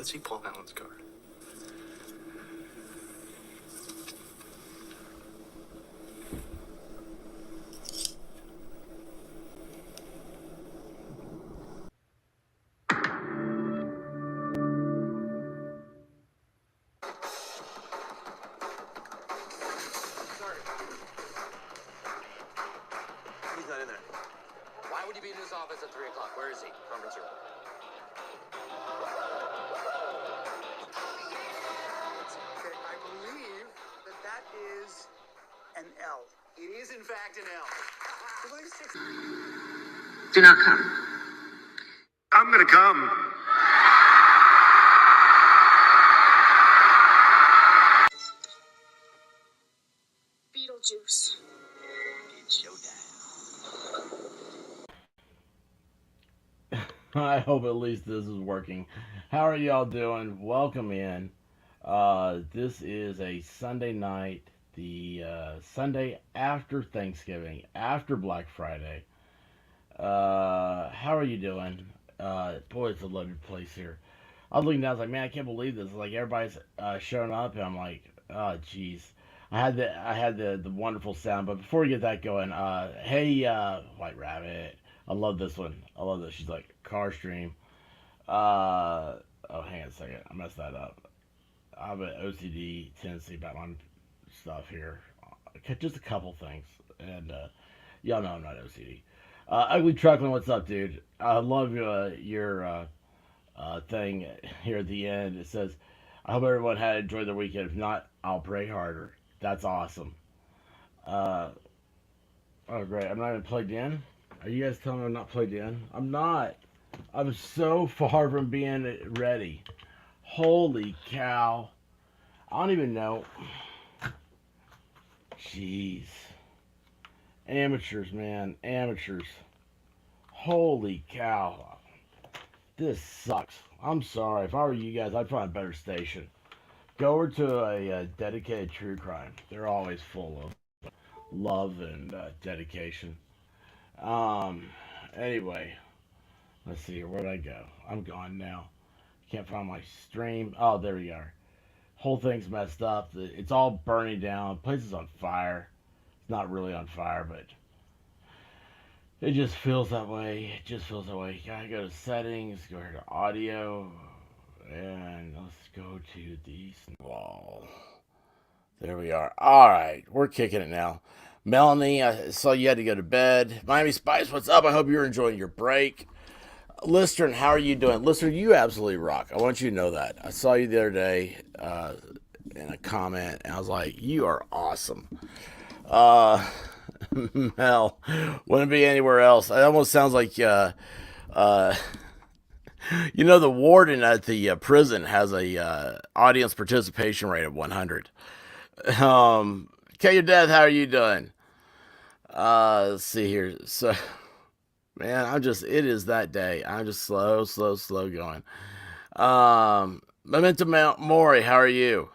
Let's see Paul Allen's card. He's not in there. Why would he be in his office at 3 o'clock? Where is he? Conference room. Okay, I believe that is an L. It is, in fact, an L. Do not come. I'm gonna come. Beetlejuice. It's showtime. I hope at least this is working. How are y'all doing? Welcome in. This is a Sunday night, the Sunday after Thanksgiving, after Black Friday. How are you doing? Boy, it's a loaded place here. I was looking down, I was like, man, I can't believe this. Like, everybody's showing up, and I'm like, oh, jeez. I had the wonderful sound, but before we get that going, hey, White Rabbit. I love this one. I love this. She's like, car stream. Oh, hang on a second. I messed that up. I have an OCD tendency about my stuff here. Just a couple things. And y'all know I'm not OCD. Ugly Truckman, what's up, dude? I love your thing here at the end. It says, I hope everyone had enjoyed their weekend. If not, I'll pray harder. That's awesome. Oh, great. I'm not even plugged in. Are you guys telling me I'm not plugged in? I'm not. I'm so far from being ready. Holy cow. I don't even know. Jeez. Amateurs, man. Amateurs. Holy cow. This sucks. I'm sorry. If I were you guys, I'd find a better station. Go over to a dedicated true crime. They're always full of love and dedication. Anyway, let's see here. Where'd I go? I'm gone now. Can't find my stream. Oh, there we are. Whole thing's messed up. It's all burning down. The place is on fire. It's not really on fire, but it just feels that way. It just feels that way. You gotta go to settings, go here to audio, and let's go to the wall. There we are. All right, we're kicking it now. Melanie, I saw you had to go to bed. Miami Spice, what's up? I hope you're enjoying your break. Lister, how are you doing? Lister, you absolutely rock. I want you to know that. I saw you the other day in a comment, and I was like, you are awesome. Mel, wouldn't be anywhere else. It almost sounds like, the warden at the prison has a audience participation rate of 100. Okay, your death, how are you doing? Let's see here. So, man, it is that day. I'm just slow going. Memento Mori, how are you?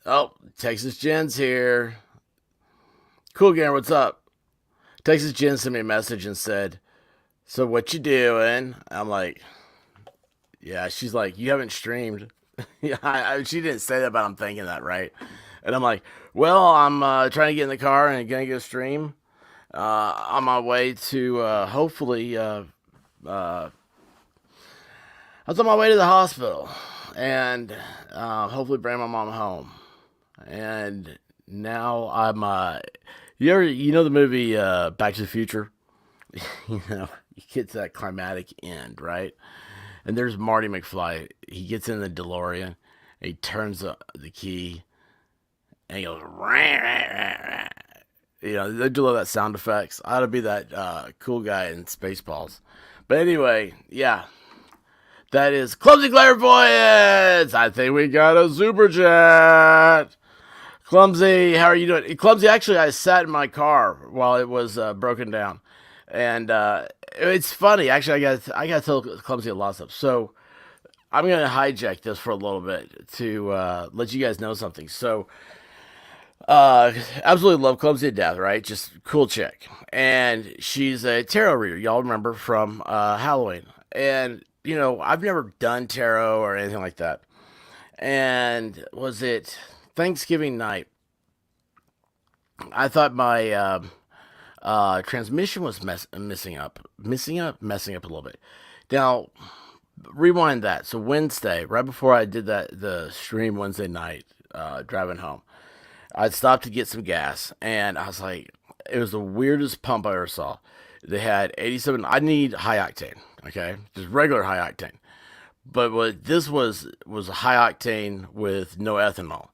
Oh, Texas Jen's here. Cool, Garen, what's up? Texas Jen sent me a message and said, so what you doing? I'm like, yeah, she's like, you haven't streamed. Yeah, she didn't say that, but I'm thinking that, right? And I'm like, well, I'm trying to get in the car and gonna get a stream. On my way to hopefully, I was on my way to the hospital and hopefully bring my mom home. And now I'm, you know the movie Back to the Future? You get to that climatic end, right? And there's Marty McFly. He gets in the DeLorean, and he turns the key, and he goes, rah, rah, rah, rah. They do love that sound effects. I ought to be that cool guy in Spaceballs. But anyway, yeah. That is Clumsy Clairvoyance! I think we got a super chat. Clumsy, how are you doing? Clumsy, actually, I sat in my car while it was broken down. And it's funny. Actually, I got to tell Clumsy a lot of stuff. So I'm going to hijack this for a little bit to let you guys know something. So absolutely love Clumsy to death, right? Just cool chick. And she's a tarot reader. Y'all remember from Halloween. And I've never done tarot or anything like that. And was it Thanksgiving night? I thought my transmission was messing up a little bit. Now, rewind that. So Wednesday, right before I did the stream Wednesday night, driving home, I stopped to get some gas, and I was like, it was the weirdest pump I ever saw. They had 87. I need high octane, okay, just regular high octane. But what this was high octane with no ethanol,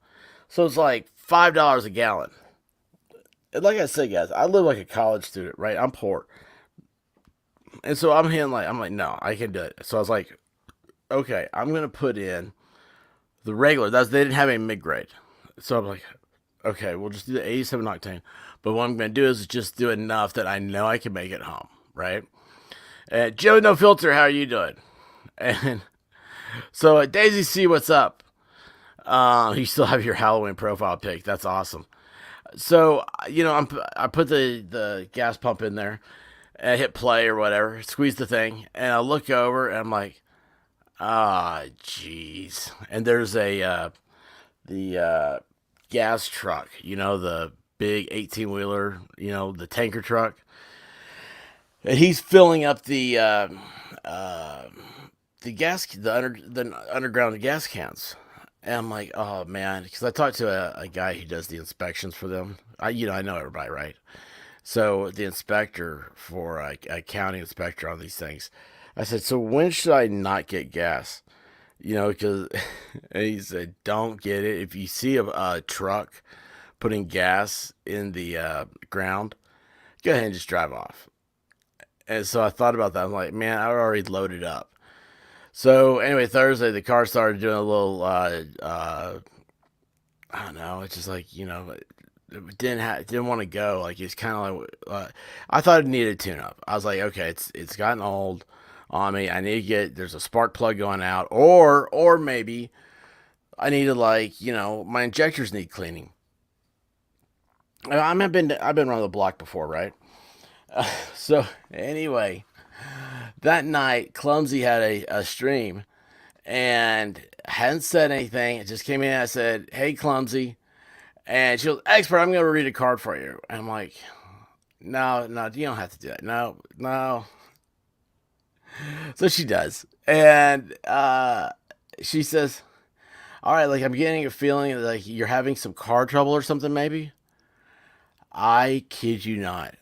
so it's like $5 a gallon. And like I said, guys, I live like a college student, right? I'm poor, and so I'm like, no, I can do it. So I was like, okay, I'm gonna put in the regular. They didn't have a mid grade, so I'm like, okay, we'll just do the 87 octane. But what I'm gonna do is just do enough that I know I can make it home, right? And Joe No Filter, how are you doing? And so Daisy C, what's up? You still have your Halloween profile pic. That's awesome. So I put the gas pump in there, and I hit play or whatever, squeeze the thing, and I look over and I'm like, ah, jeez. And there's the gas truck, the big 18-wheeler, the tanker truck, and he's filling up the underground gas cans. And I'm like, oh man, because I talked to a guy who does the inspections for them. I know everybody, right? So the inspector for a county inspector on these things, I said, so when should I not get gas? Because and he said, don't get it. If you see a truck putting gas in the ground, go ahead and just drive off. And so I thought about that. I'm like, man, I already loaded up. So anyway, Thursday the car started doing a little. I don't know. It's just like it didn't want to go. Like it's kind of like I thought it needed a tune up. I was like, okay, it's gotten old on me. I need to there's a spark plug going out, or maybe I need to my injectors need cleaning. I've been around the block before, right? So anyway, that night, Clumsy had a stream and hadn't said anything. It just came in and I said, hey, Clumsy. And she goes, Expert, I'm going to read a card for you. And I'm like, no, you don't have to do that. No. So she does. And she says, all right, like I'm getting a feeling like you're having some car trouble or something, maybe. I kid you not.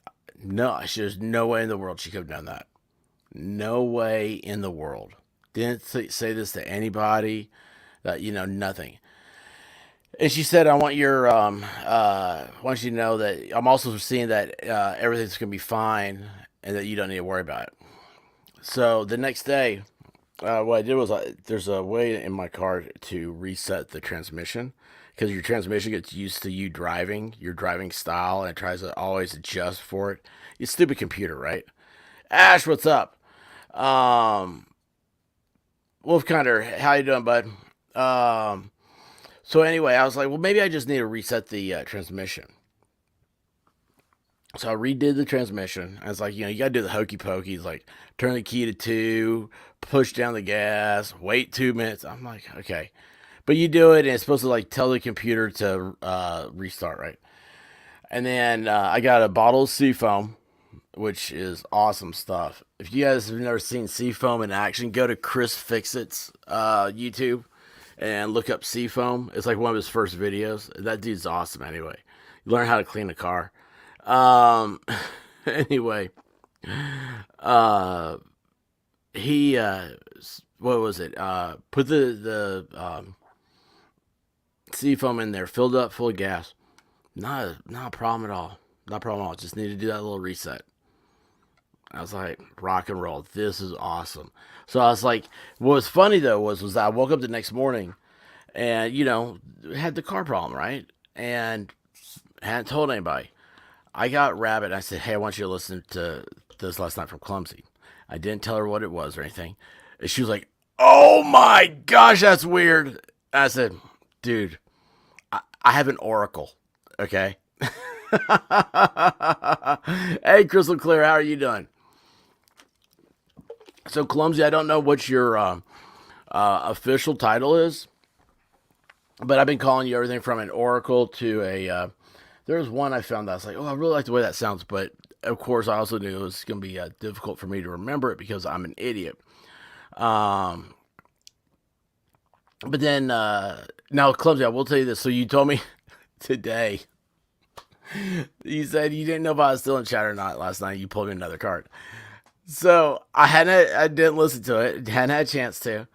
No, there's no way in the world she could have done that. No way in the world. Didn't say this to anybody. Nothing. And she said, I want you to know that I'm also seeing that everything's going to be fine and that you don't need to worry about it. So the next day, what I did was there's a way in my car to reset the transmission because your transmission gets used to your driving style, and it tries to always adjust for it. You stupid computer, right? Ash, what's up? Wolfkinder, how you doing, bud? So anyway, I was like, well, maybe I just need to reset the transmission. So I redid the transmission. I was like, you gotta do the hokey pokey. It's like turn the key to 2, push down the gas, wait 2 minutes. I'm like, okay. But you do it, and it's supposed to tell the computer to restart, right? And then I got a bottle of Seafoam, which is awesome stuff. If you guys have never seen Seafoam in action, go to Chris Fixit's YouTube and look up Seafoam. It's like one of his first videos. That dude's awesome anyway. You learn how to clean a car. Anyway, he, what was it? Put the Seafoam in there, filled up full of gas. Not a problem at all. Not a problem at all. Just need to do that little reset. I was like, rock and roll. This is awesome. So I was like, what was funny though was I woke up the next morning and, had the car problem, right? And hadn't told anybody. I got Rabbit. I said, hey, I want you to listen to this last night from Clumsy. I didn't tell her what it was or anything. And she was like, oh my gosh, that's weird. I said, dude, I have an Oracle. Okay. Hey, Crystal Clear, how are you doing? So Clumsy, I don't know what your official title is, but I've been calling you everything from an oracle to a. There's one I found that I was like, oh, I really like the way that sounds, but of course I also knew it was going to be difficult for me to remember it because I'm an idiot. Um, but then now Clumsy, I will tell you this. So you told me today. You said you didn't know if I was still in chat or not last night. You pulled me another card. So I didn't listen to it. Hadn't had a chance to.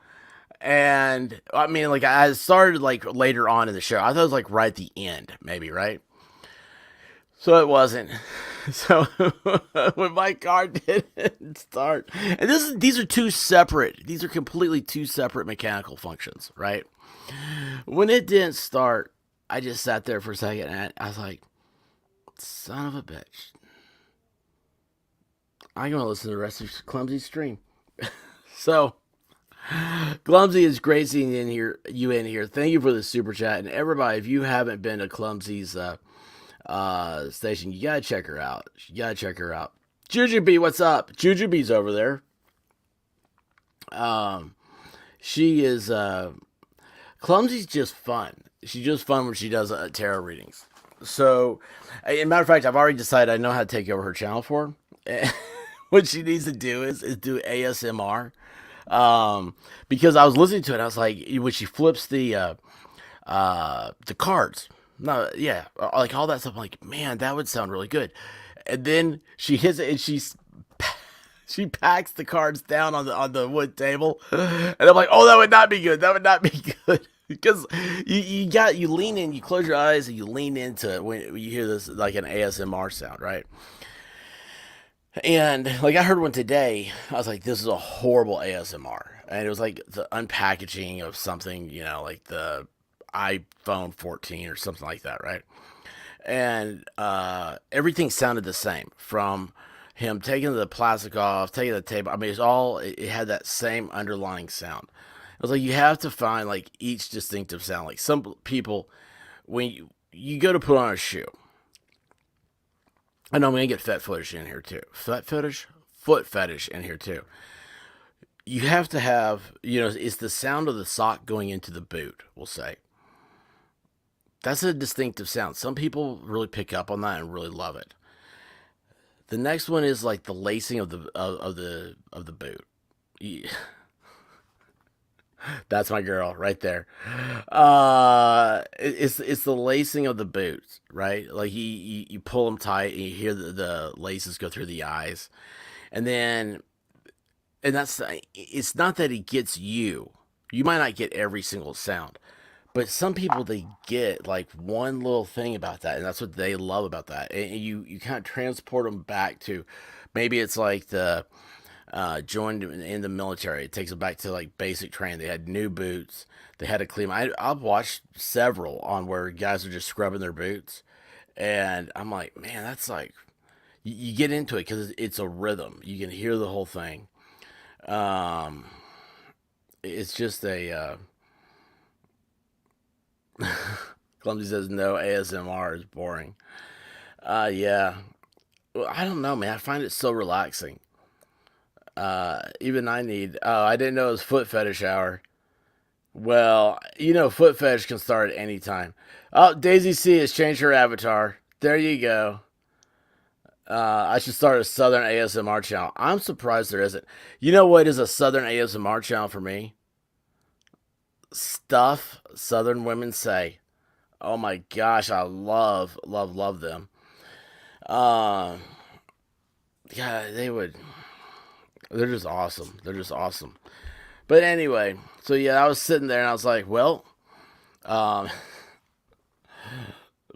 And I mean, like I started like later on in the show. I thought it was like right at the end, maybe, right? So it wasn't. So when my card didn't start, and these are two separate. These are completely two separate mechanical functions, right? When it didn't start, I just sat there for a second and I was like, "Son of a bitch." I'm gonna listen to the rest of Clumsy's stream. So Clumsy, is great seeing you in here. Thank you for the super chat, and everybody, if you haven't been to Clumsy's station, you gotta check her out. Jujubee, what's up? Jujubee's over there. She is Clumsy's just fun. She's just fun when she does tarot readings. So, as a matter of fact, I've already decided I know how to take over her channel for her. What she needs to do is do ASMR. Because I was listening to it, I was like, when she flips the cards, no, yeah, like all that stuff. I'm like, man, that would sound really good. And then she hits it, and she packs the cards down on the wood table, and I'm like, oh, that would not be good. That would not be good. Because you lean in, you close your eyes, and you lean into it when you hear this like an ASMR sound, right? And like I heard one today, I was like, this is a horrible ASMR. And it was like the unpackaging of something, like the iPhone 14 or something like that, right? And everything sounded the same from him taking the plastic off, taking the tape. I mean, it had that same underlying sound. I was like, you have to find like each distinctive sound. Like some people, when you go to put on a shoe, I know I'm gonna get foot fetish in here too. Foot fetish in here too. You have to have, it's the sound of the sock going into the boot. We'll say that's a distinctive sound. Some people really pick up on that and really love it. The next one is like the lacing of the boot. Yeah. That's my girl right there. It's the lacing of the boots, right? Like you pull them tight and you hear the laces go through the eyes, and then that's it's not that he gets you. You might not get every single sound, but some people they get like one little thing about that, and that's what they love about that. And you kind of transport them back to maybe it's like the joined in the military. It takes them back to like basic training. They had new boots. They had to clean. I've watched several on where guys are just scrubbing their boots, and I'm like, man, that's like you get into it because it's a rhythm. You can hear the whole thing. Um, it's just a. Clumsy says no ASMR is boring. Yeah. Well, I don't know, man. I find it so relaxing. Even I need. Oh, I didn't know it was foot fetish hour. Well, foot fetish can start at any time. Oh, Daisy C has changed her avatar. There you go. I should start a Southern ASMR channel. I'm surprised there isn't. You know what is a Southern ASMR channel for me? Stuff Southern women say. Oh my gosh, I love, love, love them. Uh, yeah, they would. They're just awesome. They're just awesome. But anyway, so yeah, I was sitting there and I was like, well, um,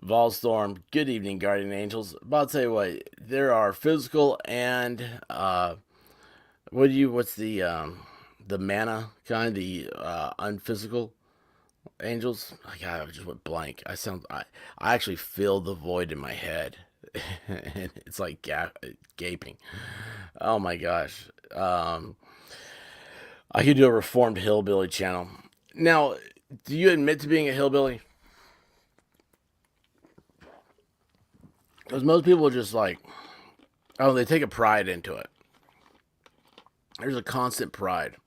Volstorm, good evening, Guardian Angels. But I'll tell you what, there are physical and what's the mana kind, the unphysical angels? God, I just went blank. I actually feel the void in my head. And it's like gaping. Oh my gosh. I could do a reformed hillbilly channel. Now, do you admit to being a hillbilly? Because most people are just like, oh, they take a pride into it. There's a constant pride,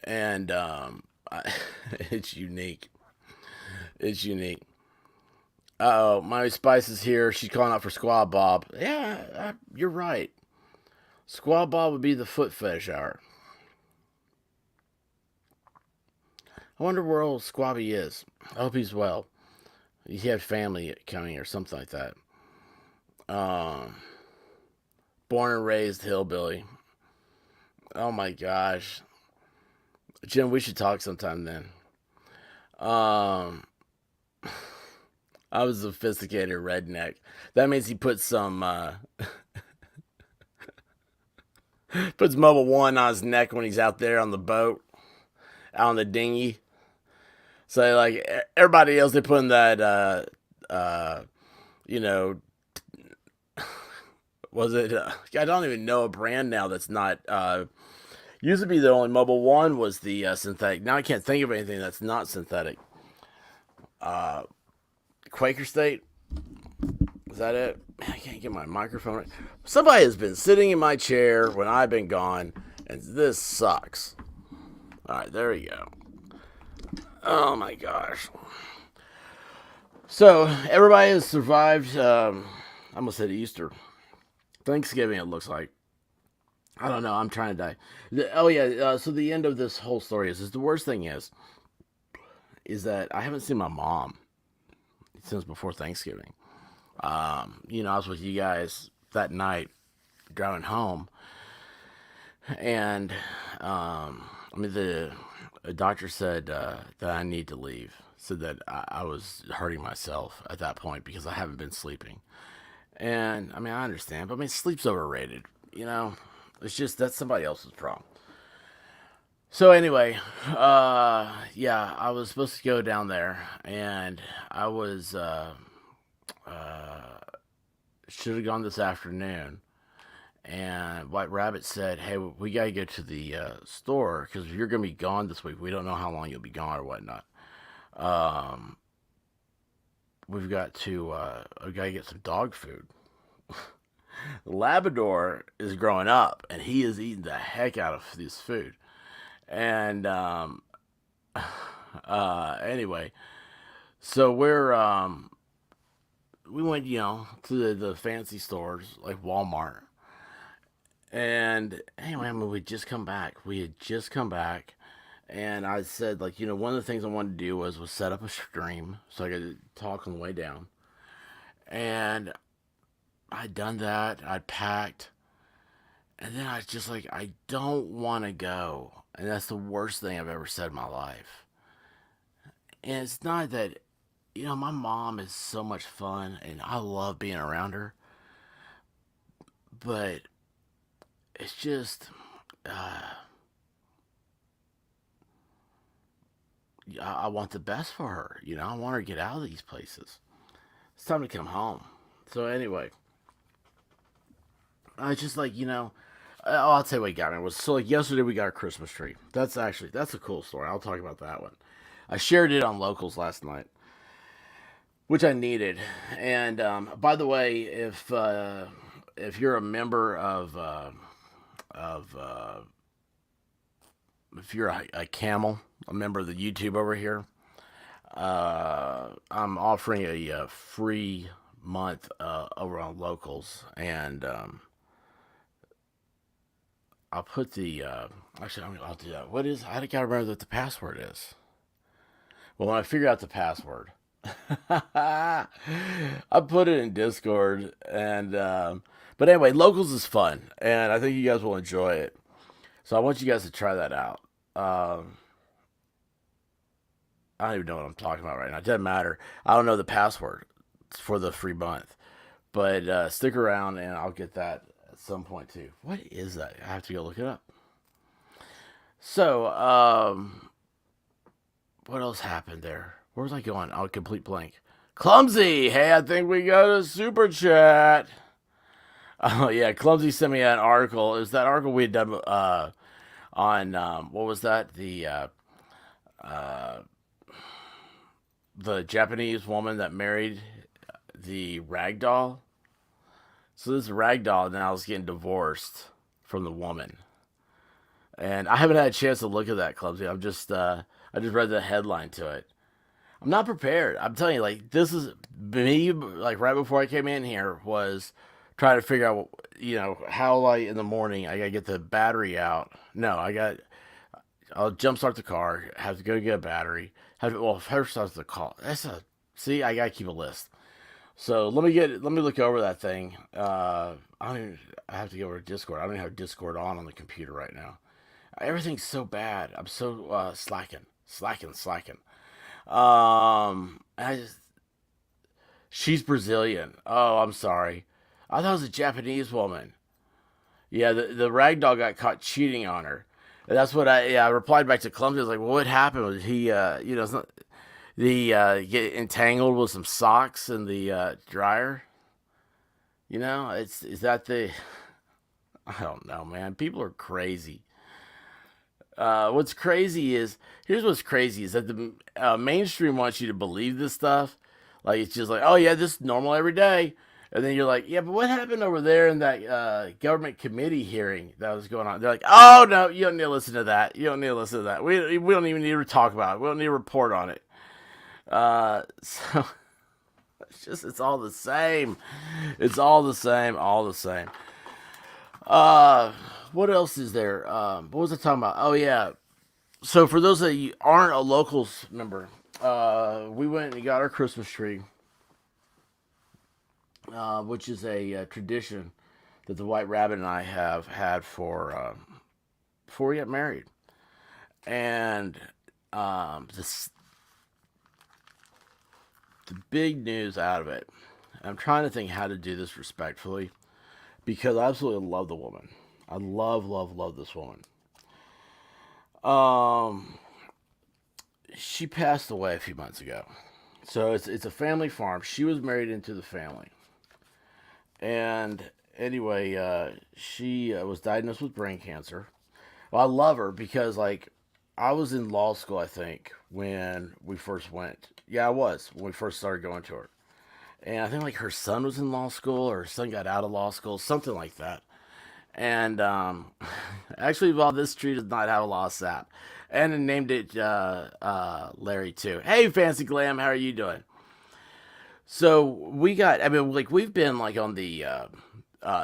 and it's unique. It's unique. Oh, my Spice is here. She's calling out for Squad Bob. Yeah, you're right. Squad Bob would be the foot fetish hour. I wonder where old Squabby is. I hope he's well. He had family coming or something like that. Um, Born and raised hillbilly. Oh my gosh. Jim, we should talk sometime then. Um, I was a sophisticated redneck. That means he puts some, puts Mobile One on his neck when he's out there on the boat, out on the dinghy. So, like, everybody else, they put in that, you know, was it, I don't even know a brand now that's not, used to be the only Mobile One was the synthetic. Now I can't think of anything that's not synthetic. Quaker State? Is that it? Man, I can't get my microphone right. Somebody has been sitting in my chair when I've been gone, and this sucks. Alright, there we go. Oh my gosh. So, everybody has survived, I almost said Easter. Thanksgiving, it looks like. I don't know, I'm trying to die. Oh yeah, so the end of this whole story is the worst thing is that I haven't seen my mom since before Thanksgiving. I was with you guys that night driving home, and the doctor said that I need to leave. Said that I was hurting myself at that point because I haven't been sleeping. And I understand, but sleep's overrated. It's just that's somebody else's problem. So anyway, yeah, I was supposed to go down there, and I was should have gone this afternoon. And White Rabbit said, "Hey, we gotta go to the store because you're gonna be gone this week. We don't know how long you'll be gone or whatnot. Um, we gotta get some dog food." Labrador is growing up, and he is eating the heck out of this food. And anyway, so we went, to the fancy stores like Walmart. And anyway, we had just come back. And I said, one of the things I wanted to do was set up a stream so I could talk on the way down. And I'd done that. I'd packed. And then I was just like, I don't want to go. And that's the worst thing I've ever said in my life. And it's not that, my mom is so much fun and I love being around her. But it's just, I want the best for her. I want her to get out of these places. It's time to come home. So anyway, I just I'll tell you what got me was yesterday we got a Christmas tree. That's a cool story. I'll talk about that one. I shared it on Locals last night, which I needed. And by the way, if you're a member of if you're a camel, a member of the YouTube over here, I'm offering a free month over on Locals, and I'll put the I'll do that. I gotta remember what the password is. Well, when I figure out the password, I put it in Discord, and but anyway, Locals is fun, and I think you guys will enjoy it. So I want you guys to try that out. I don't even know what I'm talking about right now. It doesn't matter. I don't know the password for the free month, but stick around, and I'll get that at some point too. What is that? I have to go look it up. So, what else happened there? Where was I going? Oh, complete blank. Clumsy! Hey, I think we got a super chat. Oh, yeah, Clumsy sent me an article. It was that article we had done on, what was that? The Japanese woman that married the ragdoll. So this ragdoll now is getting divorced from the woman. And I haven't had a chance to look at that, Clumsy. I just read the headline to it. I'm not prepared. I'm telling you, like, this is me, like, right before I came in here, was trying to figure out, how, like, in the morning I gotta get the battery out. No, I'll jumpstart the car, have to go get a battery. First start the call. See, I gotta keep a list. So let me look over that thing. I have to go over to Discord. I don't even have Discord on the computer right now. Everything's so bad. I'm so slacking. I just She's Brazilian. Oh, I'm sorry. I thought it was a Japanese woman. Yeah, the ragdoll got caught cheating on her. And that's what I replied back to Clumsy. I was like, well, what happened? Was he, it's not, get entangled with some socks in the dryer? Is that I don't know, man. People are crazy. Here's what's crazy is that the mainstream wants you to believe this stuff. Like, it's just like, oh yeah, this is normal every day. And then you're like, yeah, but what happened over there in that government committee hearing that was going on? They're like, oh no, you don't need to listen to that. You don't need to listen to that. We don't even need to talk about it. We don't need to report on it. So it's all the same. It's all the same. All the same. What else is there? What was I talking about? Oh yeah. So for those of you aren't a locals member, we went and got our Christmas tree, which is a tradition that the White Rabbit and I have had for before we got married. And the big news out of it, I'm trying to think how to do this respectfully, because I absolutely love the woman. I love this woman. She passed away a few months ago. So it's a family farm. She was married into the family. And anyway, she was diagnosed with brain cancer. Well, I love her because, like, I was in law school, I think, when we first went. Yeah, I was, when we first started going to her. And I think, like, her son was in law school, or her son got out of law school, something like that. And actually, well, this tree does not have a lot of sap. And I named it Larry, too. Hey, Fancy Glam, how are you doing? So we've been, like, on the,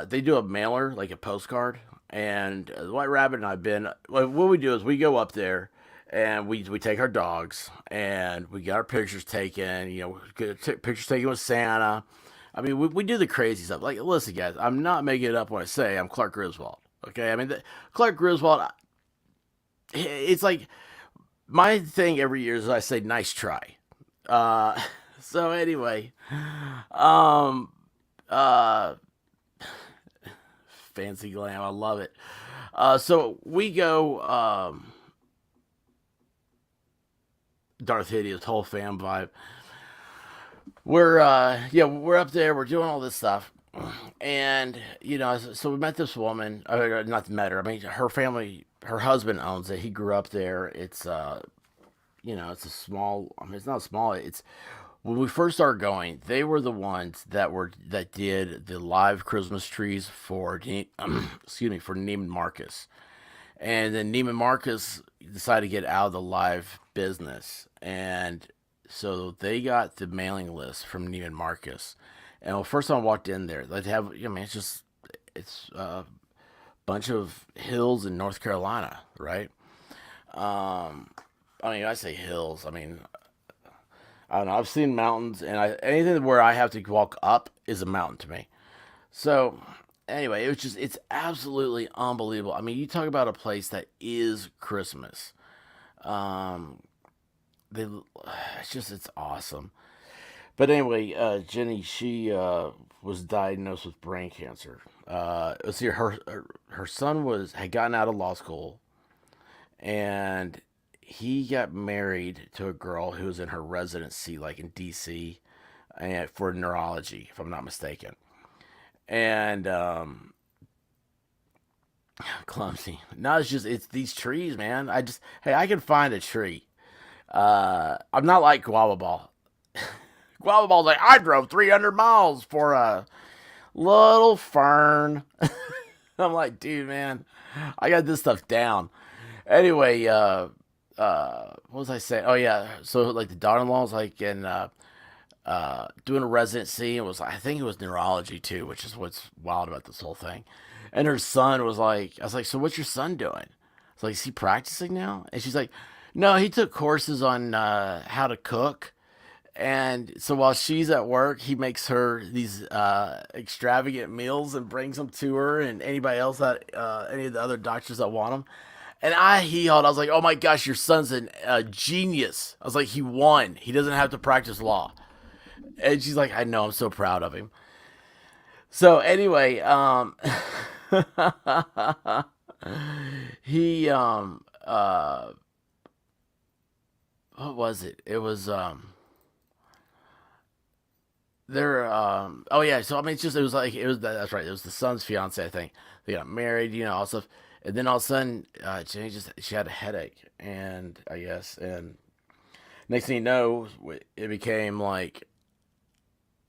they do a mailer, like a postcard. And the White Rabbit and I've been, what we do is we go up there and we take our dogs and we get our pictures taken, get pictures taken with Santa. I mean, we do the crazy stuff. Like, listen, guys, I'm not making it up when I say I'm Clark Griswold. Okay, I mean, Clark Griswold. It's like my thing every year is I say nice try. So anyway, Fancy Glam, I love it. So we go Darth Hideous, whole fam vibe. We're up there, we're doing all this stuff. And so we met this woman, not met her. I mean, her family, her husband owns it. He grew up there. It's it's a small, I mean, it's not small. It's when we first started going, they were the ones that did the live Christmas trees for for Neiman Marcus. And then Neiman Marcus decided to get out of the live business, and so they got the mailing list from Neiman Marcus. And the first time I walked in there, they'd have, it's a bunch of hills in North Carolina, right? I say hills. I mean, I don't know. I've seen mountains, and anything where I have to walk up is a mountain to me. So anyway, it's absolutely unbelievable. I mean, you talk about a place that is Christmas. It's awesome. But anyway, Jenny, she was diagnosed with brain cancer. Let's see, her son had gotten out of law school, and he got married to a girl who was in her residency, like in D.C., and for neurology, if I'm not mistaken. And clumsy. No, it's these trees, man. I can find a tree. I'm not like Guava Ball. Guava Ball's like, I drove 300 miles for a little fern. I'm like, dude, man, I got this stuff down. Anyway, what was I saying? Oh yeah, so like the daughter-in-law's like in doing a residency, and was I think it was neurology too, which is what's wild about this whole thing. And her son was like, I was like, so what's your son doing? It's like, is he practicing now? And she's like, no, he took courses on how to cook. And so while she's at work, he makes her these extravagant meals and brings them to her and anybody else that any of the other doctors that want them. And I hee-hawed. I was like, "Oh my gosh, your son's a genius." I was like, "He won. He doesn't have to practice law." And she's like, "I know. I'm so proud of him." So anyway, he what was it? It was there oh yeah, so I mean it's just it was that's right, it was the son's fiance, I think. They got married, all stuff. And then all of a sudden she had a headache, and I guess, and next thing you know, it became like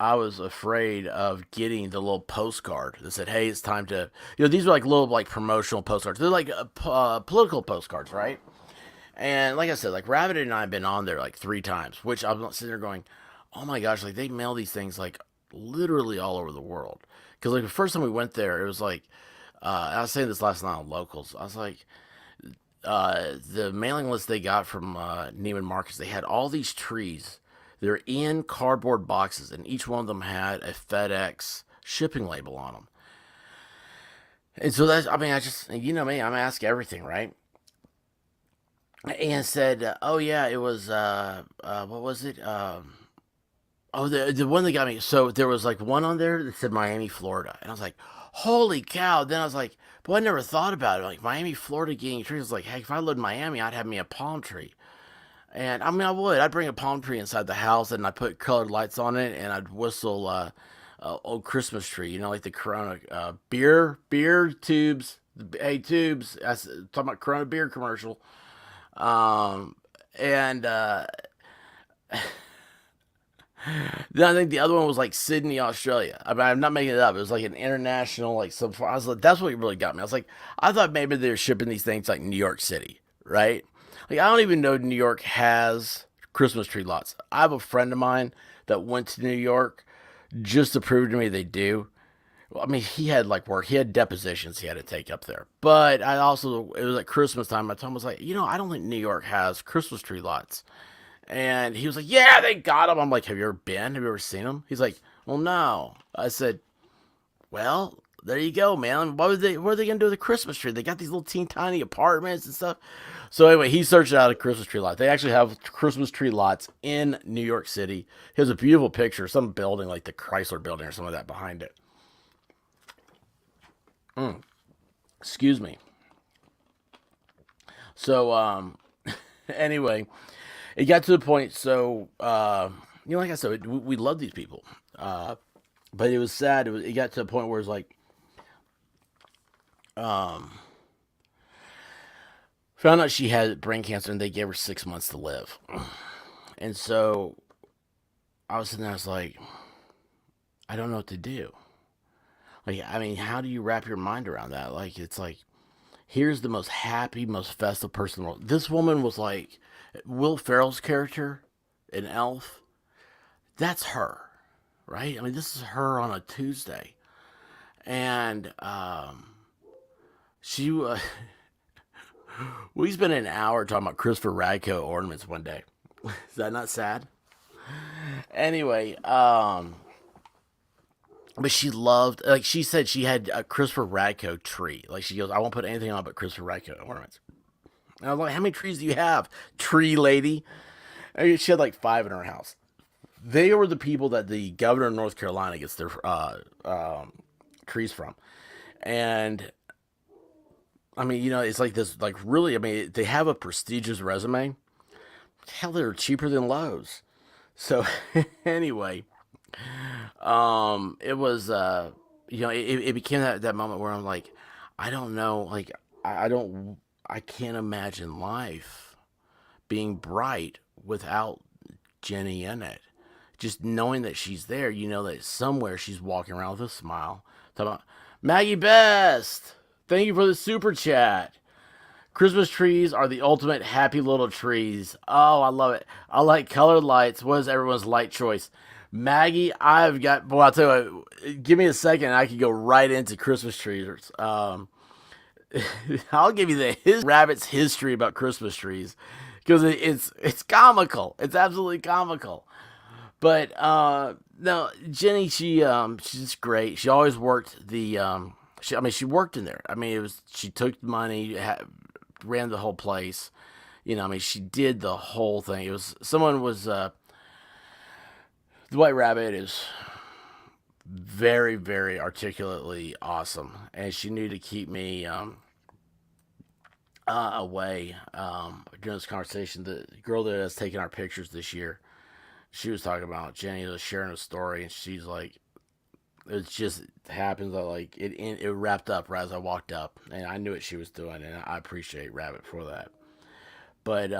I was afraid of getting the little postcard that said, "Hey, it's time to." These were like little like promotional postcards. They're like political postcards, right? And like I said, like Rabbit and I have been on there like 3 times, which I'm sitting there going, "Oh my gosh!" Like they mail these things like literally all over the world. Because like the first time we went there, it was like I was saying this last night on Locals. I was like, the mailing list they got from Neiman Marcus, they had all these trees. They're in cardboard boxes, and each one of them had a FedEx shipping label on them. And so that's, I mean, I just, you know me, I'm ask everything, right? And said, oh yeah, it was, what was it? Oh, the one that got me. So there was like one on there that said Miami, Florida, and I was like, holy cow! Then I was like, but I never thought about it. Like Miami, Florida, getting trees. I was like, hey, if I lived in Miami, I'd have me a palm tree. And I mean, I would. I'd bring a palm tree inside the house, and I'd put colored lights on it, and I'd whistle old Christmas tree. Like the Corona beer tubes. Hey, tubes. That's talking about Corona beer commercial. And then I think the other one was like Sydney, Australia. I mean, I'm not making it up. It was like an international, like sub. I was like, that's what really got me. I was like, I thought maybe they were shipping these things like New York City, right? Like, I don't even know New York has Christmas tree lots. I have a friend of mine that went to New York just to prove to me they do. Well, I mean, he had like work, he had depositions he had to take up there. But I also, it was at Christmas time. My Tom was like, I don't think New York has Christmas tree lots. And he was like, yeah, they got them. I'm like, have you ever been? Have you ever seen them? He's like, well, no. I said, well, there you go, man. What are they gonna do with the Christmas tree? They got these little teeny tiny apartments and stuff. So anyway, he searched out a Christmas tree lot. They actually have Christmas tree lots in New York City. He has a beautiful picture, some building like the Chrysler building or something like that behind it. Excuse me. So anyway, it got to the point. So like I said, we love these people, but it was sad. It got to the point where it's like, found out she had brain cancer, and they gave her 6 months to live. And so I was sitting there, I was like, I don't know what to do. Like, I mean, how do you wrap your mind around that? Like, it's like, here's the most happy, most festive person in the world. This woman was like, Will Ferrell's character in Elf. That's her, right? I mean, this is her on a Tuesday. And she we spent an hour talking about Christopher Radko ornaments one day. Is that not sad? Anyway, but she loved, like she said, she had a Christopher Radko tree. Like she goes, I won't put anything on but Christopher Radko ornaments. And I was like, how many trees do you have, tree lady? And she had like 5 in her house. They were the people that the governor of North Carolina gets their trees from. And I mean, it's like this, like really, I mean, they have a prestigious resume. Hell, they're cheaper than Lowe's. So anyway, it was, it became that moment where I'm like, I don't know, like, I can't imagine life being bright without Jenny in it. Just knowing that she's there, that somewhere she's walking around with a smile, talking about Maggie Best. Thank you for the super chat. Christmas trees are the ultimate happy little trees. Oh, I love it. I like colored lights. What is everyone's light choice? Maggie, I've got. Boy, I'll tell you what. Give me a second, and I can go right into Christmas trees. I'll give you the rabbit's history about Christmas trees because it's comical. It's absolutely comical. But no, Jenny, she's great. She always worked the she worked in there. I mean, it was she took money, ran the whole place. You know, I mean, she did the whole thing. It was someone was the White Rabbit is very, very articulately awesome, and she knew to keep me away during this conversation. The girl that has taken our pictures this year, she was talking about Jenny was sharing a story, and she's like, it just happens that like it wrapped up right as I walked up, and I knew what she was doing, and I appreciate Rabbit for that. But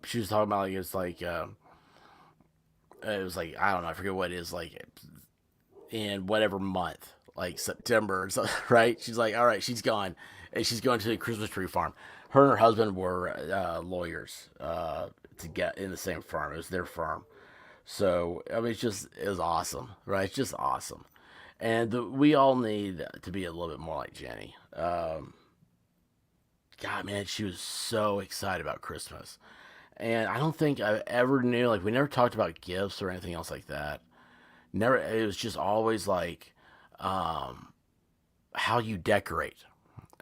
she was talking about like it was like I don't know, I forget what it is like in whatever month, like September or something, right? She's like, all right, she's gone, and she's going to the Christmas tree farm. Her and her husband were lawyers to get in the same farm. It was their farm. So I mean, it was awesome, right? It's just awesome, and we all need to be a little bit more like Jenny. God, man, she was so excited about Christmas, and I don't think I ever knew. Like, we never talked about gifts or anything else like that. Never. It was just always like um, how you decorate,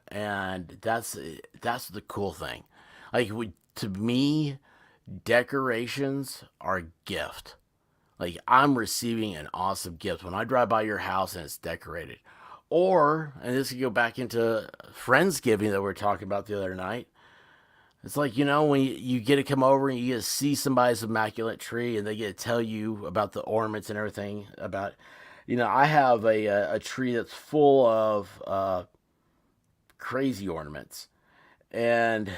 and that's the cool thing. Like, to me, decorations are a gift. Like, I'm receiving an awesome gift when I drive by your house and it's decorated. Or, and this could go back into Friendsgiving that we were talking about the other night. It's like, when you get to come over and you get to see somebody's immaculate tree and they get to tell you about the ornaments and everything. I have a tree that's full of crazy ornaments. And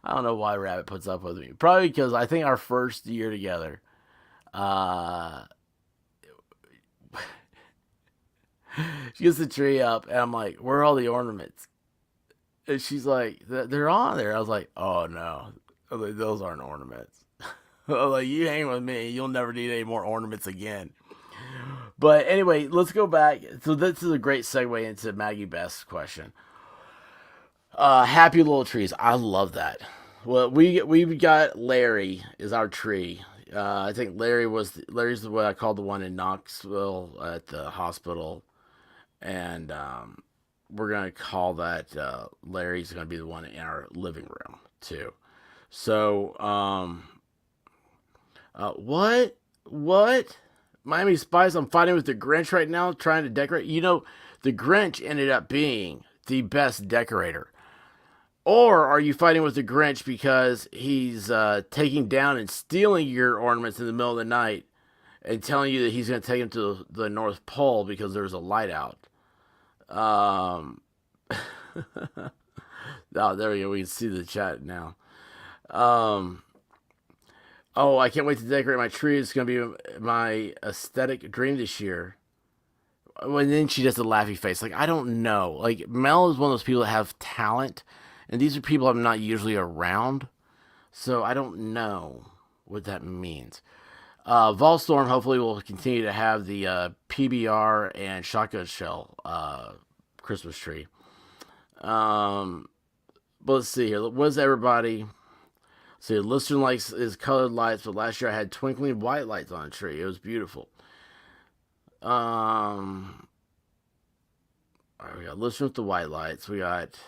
I don't know why Rabbit puts up with me. Probably because I think our first year together, uh, she gets the tree up, and I'm like, where are all the ornaments? And she's like, they're on there. I was like, oh no, I was like, those aren't ornaments. I was like, you hang with me, you'll never need any more ornaments again. But anyway, let's go back. So this is a great segue into Maggie Best's question. Happy little trees. I love that. Well, we got Larry is our tree. I think Larry's the way I called the one in Knoxville at the hospital, and we're gonna call that Larry's gonna be the one in our living room too. So what? Miami Spice. I'm fighting with the Grinch right now, trying to decorate. The Grinch ended up being the best decorator. Or are you fighting with the Grinch because he's taking down and stealing your ornaments in the middle of the night and telling you that he's going to take them to the North Pole because there's a light out? Oh, there we go. We can see the chat now. Oh, I can't wait to decorate my tree. It's going to be my aesthetic dream this year. And then she does the laughy face. Like, I don't know. Like, Mel is one of those people that have talent. And these are people I'm not usually around, so I don't know what that means. Volstorm hopefully will continue to have the PBR and shotgun shell Christmas tree. But let's see here. What does everybody... See, listener likes is colored lights, but last year I had twinkling white lights on a tree. It was beautiful. All right, we got listener with the white lights. We got...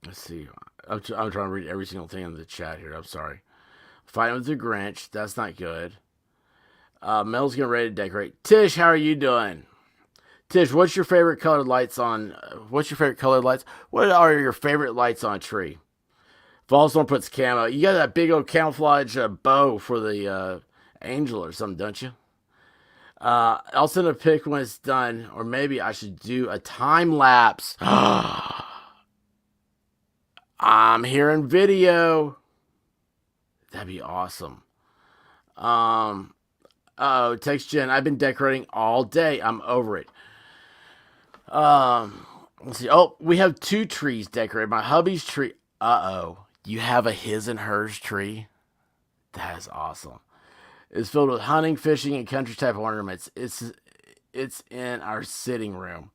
Let's see. I'm trying to read every single thing in the chat here. I'm sorry. Fighting with the Grinch. That's not good. Mel's getting ready to decorate. Tish, how are you doing? Tish, what's your favorite colored lights on... What's your favorite colored lights? What are your favorite lights on a tree? Volstorm puts camo. You got that big old camouflage bow for the angel or something, don't you? I'll send a pic when it's done. Or maybe I should do a time lapse. I'm hearing video. That'd be awesome. Um, oh, text Jen. I've been decorating all day. I'm over it. Let's see. Oh, we have 2 trees decorated. My hubby's tree. Uh-oh. You have a his and hers tree? That is awesome. It's filled with hunting, fishing, and country type ornaments. It's in our sitting room.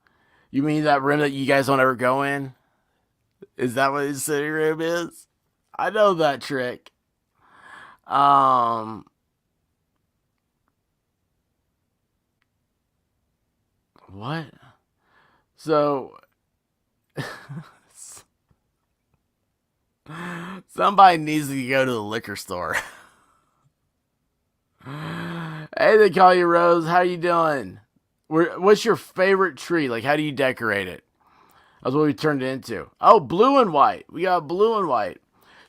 You mean that room that you guys don't ever go in? Is that what his sitting room is? I know that trick. Um, what? So, somebody needs to go to the liquor store. Hey, they call you Rose. How you doing? What's your favorite tree? Like, how do you decorate it? That's what we turned it into. Oh, blue and white. We got blue and white.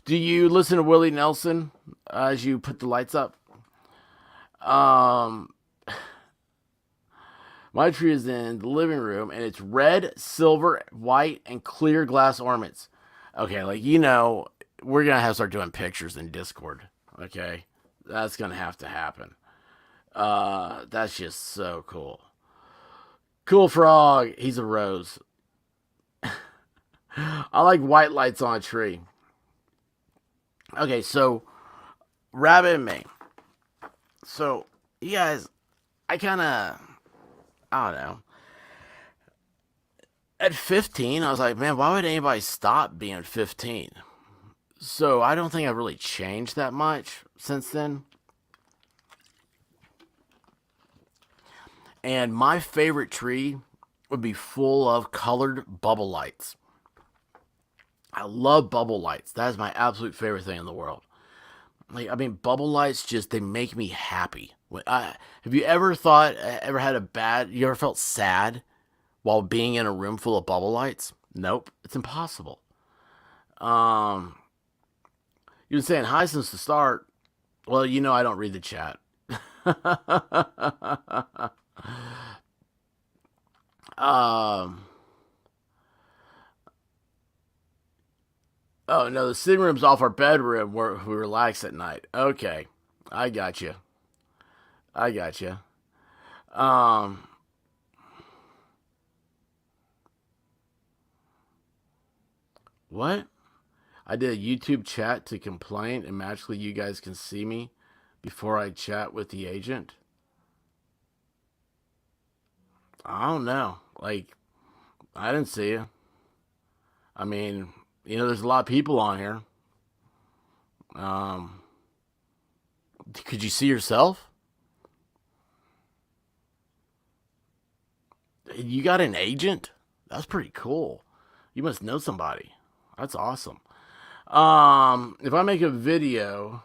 Do you listen to Willie Nelson as you put the lights up? Um, my tree is in the living room, and it's red, silver, white, and clear glass ornaments. Okay, like, we're gonna have to start doing pictures in Discord. Okay, that's gonna have to happen. That's just so cool. Cool frog. He's a rose. I like white lights on a tree. Okay, so Rabbit and me. So you guys, I don't know. At 15, I was like, man, why would anybody stop being 15? So I don't think I've really changed that much since then. And my favorite tree would be full of colored bubble lights. I love bubble lights. That is my absolute favorite thing in the world. Like, I mean, bubble lights they make me happy. Have you ever you ever felt sad while being in a room full of bubble lights? Nope, it's impossible. Um, You've been saying hi since the start. Well, I don't read the chat. um, oh no, the sitting room's off our bedroom where we relax at night. Okay, I got you. I got you. Um, what? I did a YouTube chat to complain, and magically you guys can see me before I chat with the agent. I don't know. Like, I didn't see you. I mean, there's a lot of people on here. Um, could you see yourself? You got an agent? That's pretty cool. You must know somebody. That's awesome. If I make a video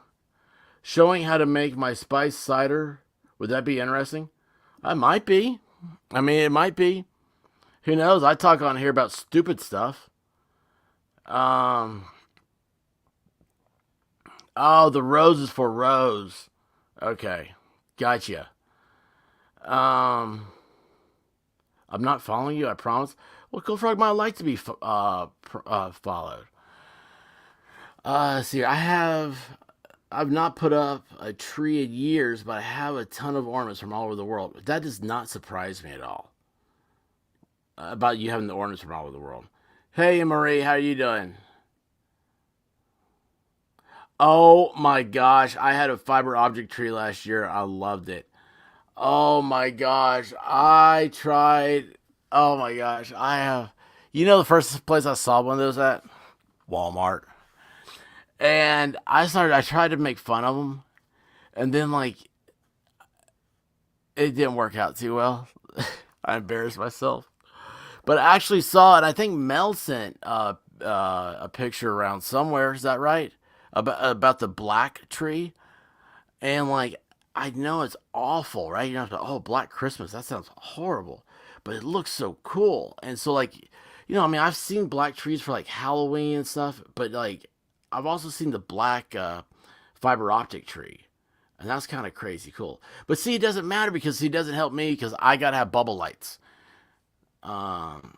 showing how to make my spice cider, would that be interesting? I might be. I mean, it might be. Who knows? I talk on here about stupid stuff. Um, oh, the rose is for Rose. Okay, gotcha. Um, I'm not following you. I promise. Well, Cool Frog might like to be followed. See, I've not put up a tree in years, but I have a ton of ornaments from all over the world. That does not surprise me at all. About you having the ornaments from all over the world. Hey, Marie, how you doing? Oh my gosh, I had a fiber object tree last year. I loved it. Oh my gosh, I tried. Oh my gosh, I have. The first place I saw one of those at? Walmart. And I tried to make fun of them. And then, like, it didn't work out too well. I embarrassed myself. But I actually saw it. I think Mel sent a picture around somewhere. Is that right? About the black tree. And, like, I know it's awful, right? Oh, Black Christmas. That sounds horrible. But it looks so cool. And so, like, I mean, I've seen black trees for, like, Halloween and stuff. But, like, I've also seen the black fiber optic tree. And that's kind of crazy cool. But see, it doesn't matter because he doesn't help me because I got to have bubble lights. Um,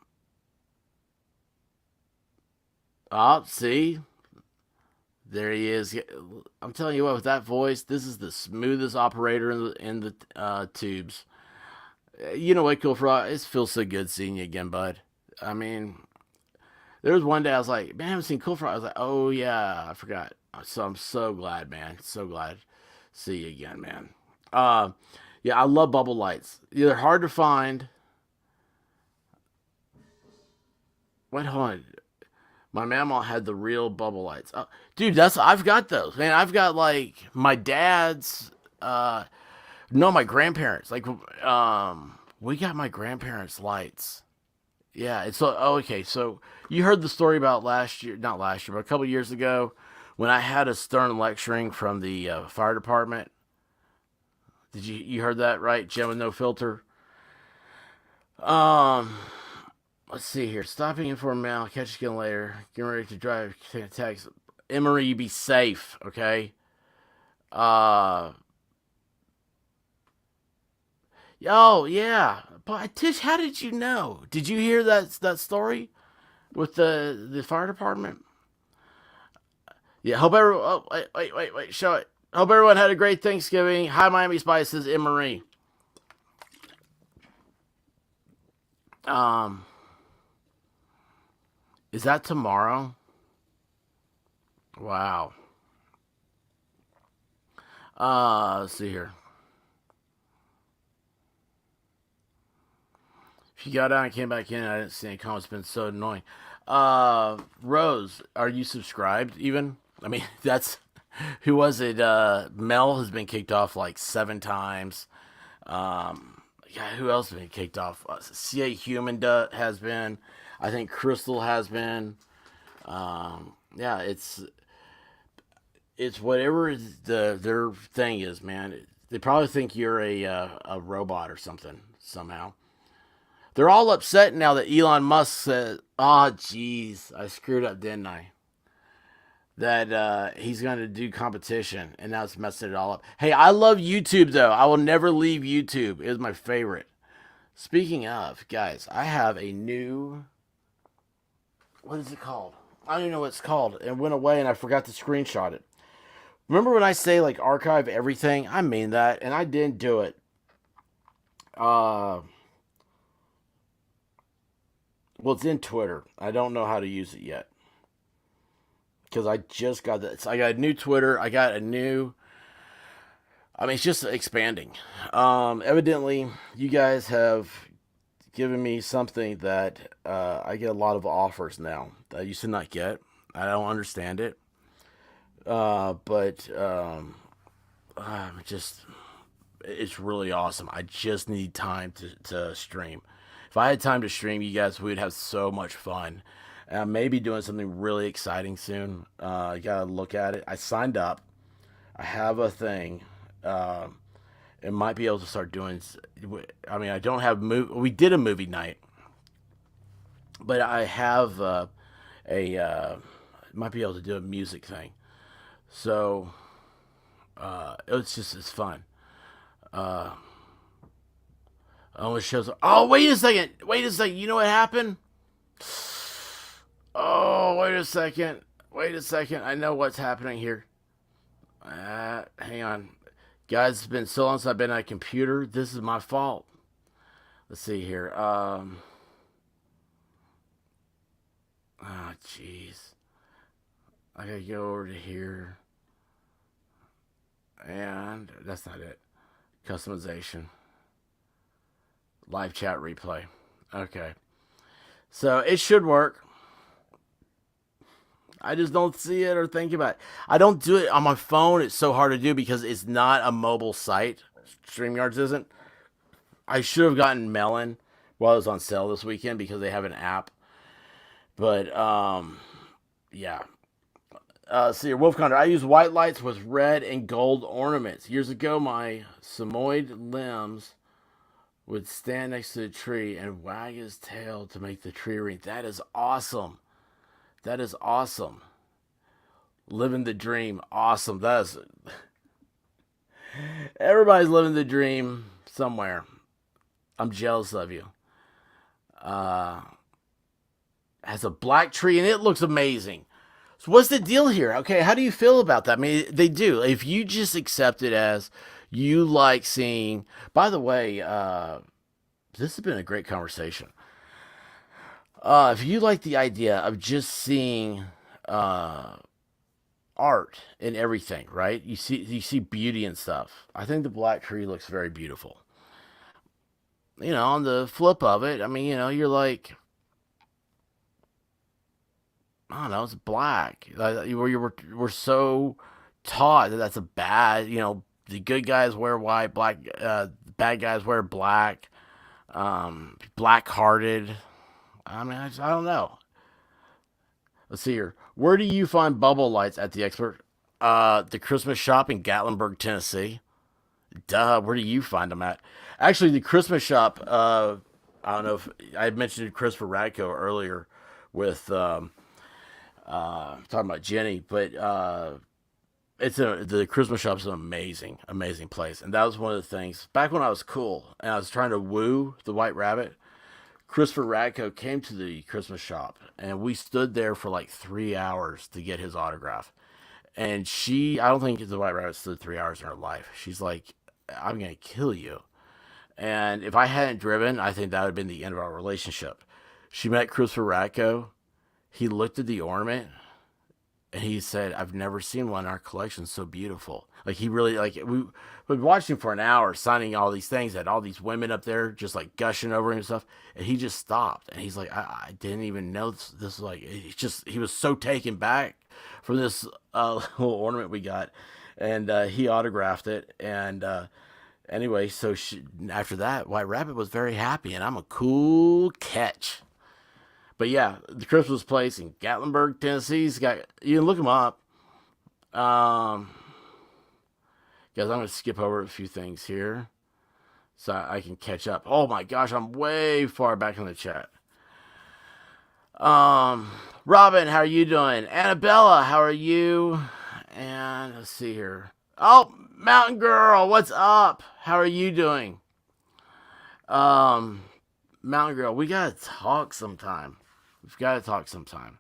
see, There he is. I'm telling you what, with that voice, this is the smoothest operator in the tubes. You know what, Cool Frog? It feels so good seeing you again, bud. I mean, there was one day I was like, man, I haven't seen Cool Frog. I was like, oh yeah, I forgot. So I'm so glad, man. So glad to see you again, man. Yeah, I love bubble lights. They're hard to find. Wait, hold on. My mama had the real bubble lights. Dude, I've got those, man. I've got like my dad's. No, my grandparents. Like, we got my grandparents' lights. Yeah, it's so. Oh, okay. So you heard the story about last year, not last year, but a couple years ago, when I had a stern lecturing from the fire department. Did you heard that right, Jim with no filter? Um, let's see here. Stopping in for a mail. Catch you again later. Getting ready to drive. Text. Emery, you be safe, okay? Uh. Oh yeah, but Tish, how did you know? Did you hear that story with the fire department? Yeah. Hope everyone. Oh, wait. Show it. Hope everyone had a great Thanksgiving. Hi, Miami Spices, Anne Marie. Is that tomorrow? Wow. Let's see here. If you got out and came back in, I didn't see any comments. It's been so annoying. Rose, are you subscribed even? I mean, that's who was it? Mel has been kicked off like 7 times. Yeah, who else has been kicked off? CA Human has been. I think Crystal has been. Yeah, it's whatever their thing is, man. They probably think you're a robot or something somehow. They're all upset now that Elon Musk said, "Oh, jeez, I screwed up, didn't I?" That he's going to do competition, and now it's messing it all up. Hey, I love YouTube, though. I will never leave YouTube. It is my favorite. Speaking of, guys, I have a new... What is it called? I don't even know what it's called. It went away, and I forgot to screenshot it. Remember when I say, like, archive everything? I mean that, and I didn't do it. Well, it's in Twitter. I don't know how to use it yet. Because I just got this. I got a new Twitter. I got a new... I mean, it's just expanding. Evidently, you guys have given me something that I get a lot of offers now that I used to not get. I don't understand it. But it's really awesome. I just need time to stream. If I had time to stream, you guys, we would have so much fun. And I may be doing something really exciting soon. I gotta look at it. I signed up. I have a thing. It might be able to start doing. I mean, I don't have we did a movie night, but I have might be able to do a music thing. So it's fun. Oh, it shows. Oh, wait a second. You know what happened? Oh, wait a second. I know what's happening here. Hang on. Guys, it's been so long since I've been on a computer. This is my fault. Let's see here. Jeez. I gotta go over to here. And that's not it. Customization. Live chat replay. Okay. So it should work. I just don't see it or think about it. I don't do it on my phone. It's so hard to do because it's not a mobile site. StreamYards isn't. I should have gotten Melon while it was on sale this weekend because they have an app. But, yeah. See here, Wolf Condor. I use white lights with red and gold ornaments. Years ago, my Samoyed limbs would stand next to the tree and wag his tail to make the tree ring. That is awesome. Living the dream. Awesome. Everybody's living the dream somewhere. I'm jealous of you. Has a black tree and it looks amazing. So what's the deal here? Okay, how do you feel about that? I mean, they do. If you just accept it as you like seeing. By the way, this has been a great conversation. If you like the idea of just seeing uh, art in everything, right? You see beauty and stuff. I think the black tree looks very beautiful. On the flip of it, I mean, you're like, I don't know, it's black. We're so taught that that's a bad. The good guys wear white, bad guys wear black. Black hearted. I mean, I don't know. Let's see here. Where do you find bubble lights at the expert? The Christmas shop in Gatlinburg, Tennessee. Duh. Where do you find them at? Actually, the Christmas shop. I don't know if I mentioned Christopher Radko earlier with talking about Jenny, but the Christmas shop's an amazing, amazing place, and that was one of the things back when I was cool and I was trying to woo the White Rabbit. Christopher Radko came to the Christmas shop, and we stood there for like 3 hours to get his autograph. And I don't think the White Rabbit stood 3 hours in her life. She's like, I'm gonna kill you. And if I hadn't driven, I think that would have been the end of our relationship. She met Christopher Radko. He looked at the ornament and he said, I've never seen one in our collection so beautiful. Like, he really, like, we watched him for an hour signing all these things, had all these women up there just like gushing over him and stuff. And he just stopped. And he's like, I didn't even know this was like, he was so taken back from this little ornament we got. And he autographed it. And anyway, so after that, White Rabbit was very happy. And I'm a cool catch. But yeah, the Christmas place in Gatlinburg, Tennessee's got, you can look them up. Guys, I'm going to skip over a few things here so I can catch up. Oh my gosh, I'm way far back in the chat. Robin, how are you doing? Annabella, how are you? And let's see here. Oh, Mountain Girl, what's up? How are you doing? Mountain Girl, we gotta talk sometime. We've got to talk sometime.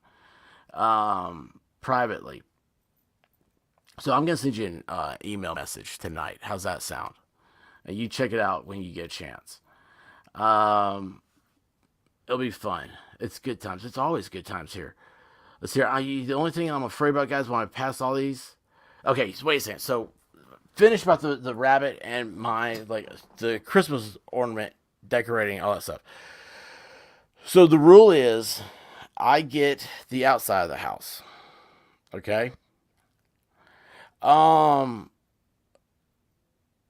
Privately. So I'm going to send you an email message tonight. How's that sound? And you check it out when you get a chance. It'll be fun. It's good times. It's always good times here. Let's hear. The only thing I'm afraid about, guys, when I pass all these. Okay, so wait a second. So finish about the rabbit and the Christmas ornament decorating, all that stuff. So the rule is, I get the outside of the house. Okay? It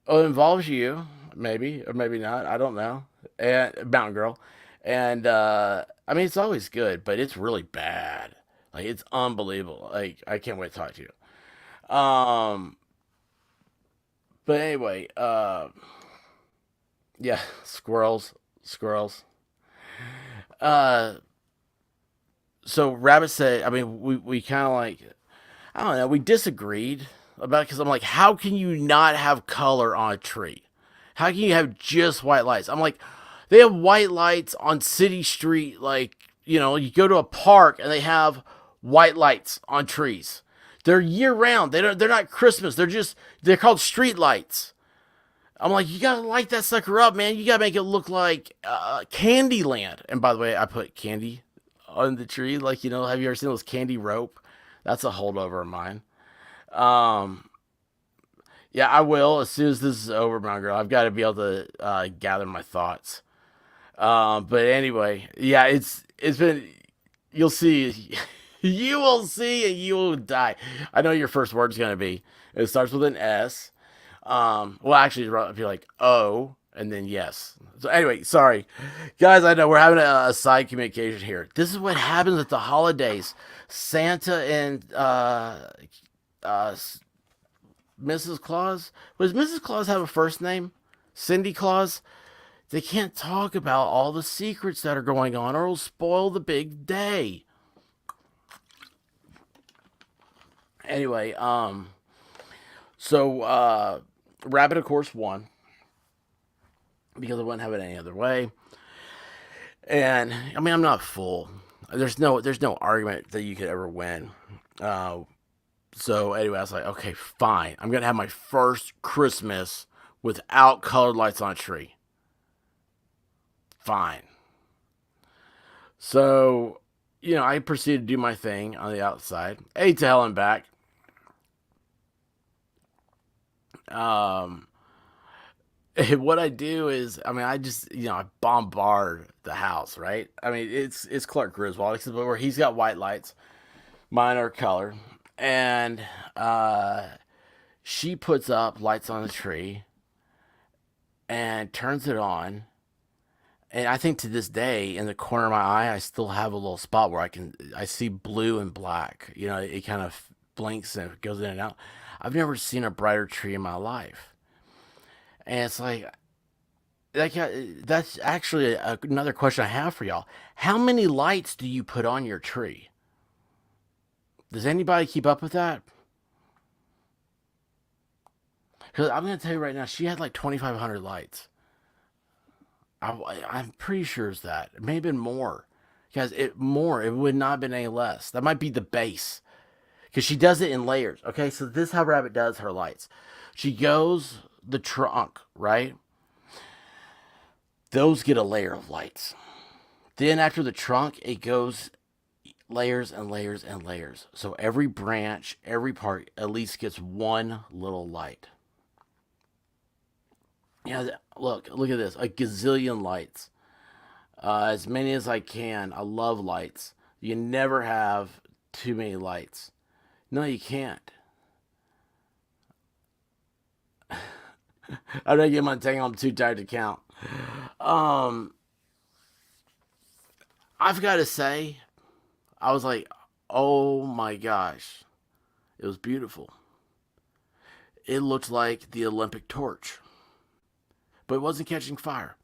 involves you, maybe, or maybe not. I don't know. And Mountain Girl. And I mean, it's always good, but it's really bad. Like, it's unbelievable. Like, I can't wait to talk to you. But anyway, yeah, squirrels. So Rabbit said, I mean, we kind of like, I don't know, we disagreed about it because I'm like, how can you not have color on a tree? How can you have just white lights? I'm like, they have white lights on City Street. Like, you go to a park and they have white lights on trees. They're year round. They're not Christmas. They're called street lights. I'm like, you gotta light that sucker up, man. You gotta make it look like Candyland. And by the way, I put candy on the tree. Like, have you ever seen those candy rope? That's a holdover of mine. Yeah, I will as soon as this is over, my girl. I've got to be able to gather my thoughts. But anyway, yeah, it's been. You'll see. You will see, and you will die. I know your first word's gonna be. It starts with an S. Well, actually, if you're like O and then yes. So anyway, sorry, guys. I know we're having a side communication here. This is what happens at the holidays. Santa and Mrs. Claus. Does Mrs. Claus have a first name? Cindy Claus. They can't talk about all the secrets that are going on, or it'll spoil the big day. Anyway, so Rabbit, of course, won because I wouldn't have it any other way. And I mean, I'm not full. There's no argument that you could ever win. So anyway, I was like, okay, fine. I'm gonna have my first Christmas without colored lights on a tree. Fine. So, I proceeded to do my thing on the outside. Ate to hell and back. Um, what I do is, I just, I bombard the house, right? It's Clark Griswold, except where he's got white lights, mine are color, and she puts up lights on the tree and turns it on. And I think to this day, in the corner of my eye, I still have a little spot where I see blue and black. It kind of blinks and goes in and out. I've never seen a brighter tree in my life. And it's like, that's actually another question I have for y'all. How many lights do you put on your tree? Does anybody keep up with that? Because I'm going to tell you right now, she had like 2,500 lights. I'm pretty sure it's that. It may have been more. Because it would not have been any less. That might be the base. Because she does it in layers. Okay, so this is how Rabbit does her lights. She goes the trunk, right? Those get a layer of lights. Then after the trunk, it goes layers and layers and layers. So every branch, every part at least gets one little light. Look at this. A gazillion lights. As many as I can. I love lights. You never have too many lights. No, you can't. I'm not getting my tangle. I'm too tired to count. I've got to say, I was like, oh my gosh. It was beautiful. It looked like the Olympic torch, but it wasn't catching fire.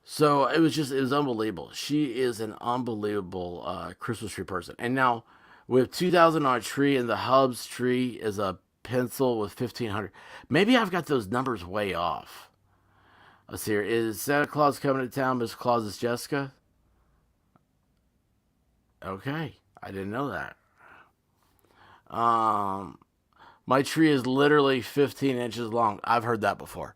So it was unbelievable. She is an unbelievable Christmas tree person. And now, with 2,000 on a tree and the Hubs tree is a pencil with 1,500, maybe I've got those numbers way off. Let's see here. Is Santa Claus coming to town? Miss Claus is Jessica? Okay. I didn't know that. My tree is literally 15 inches long. I've heard that before.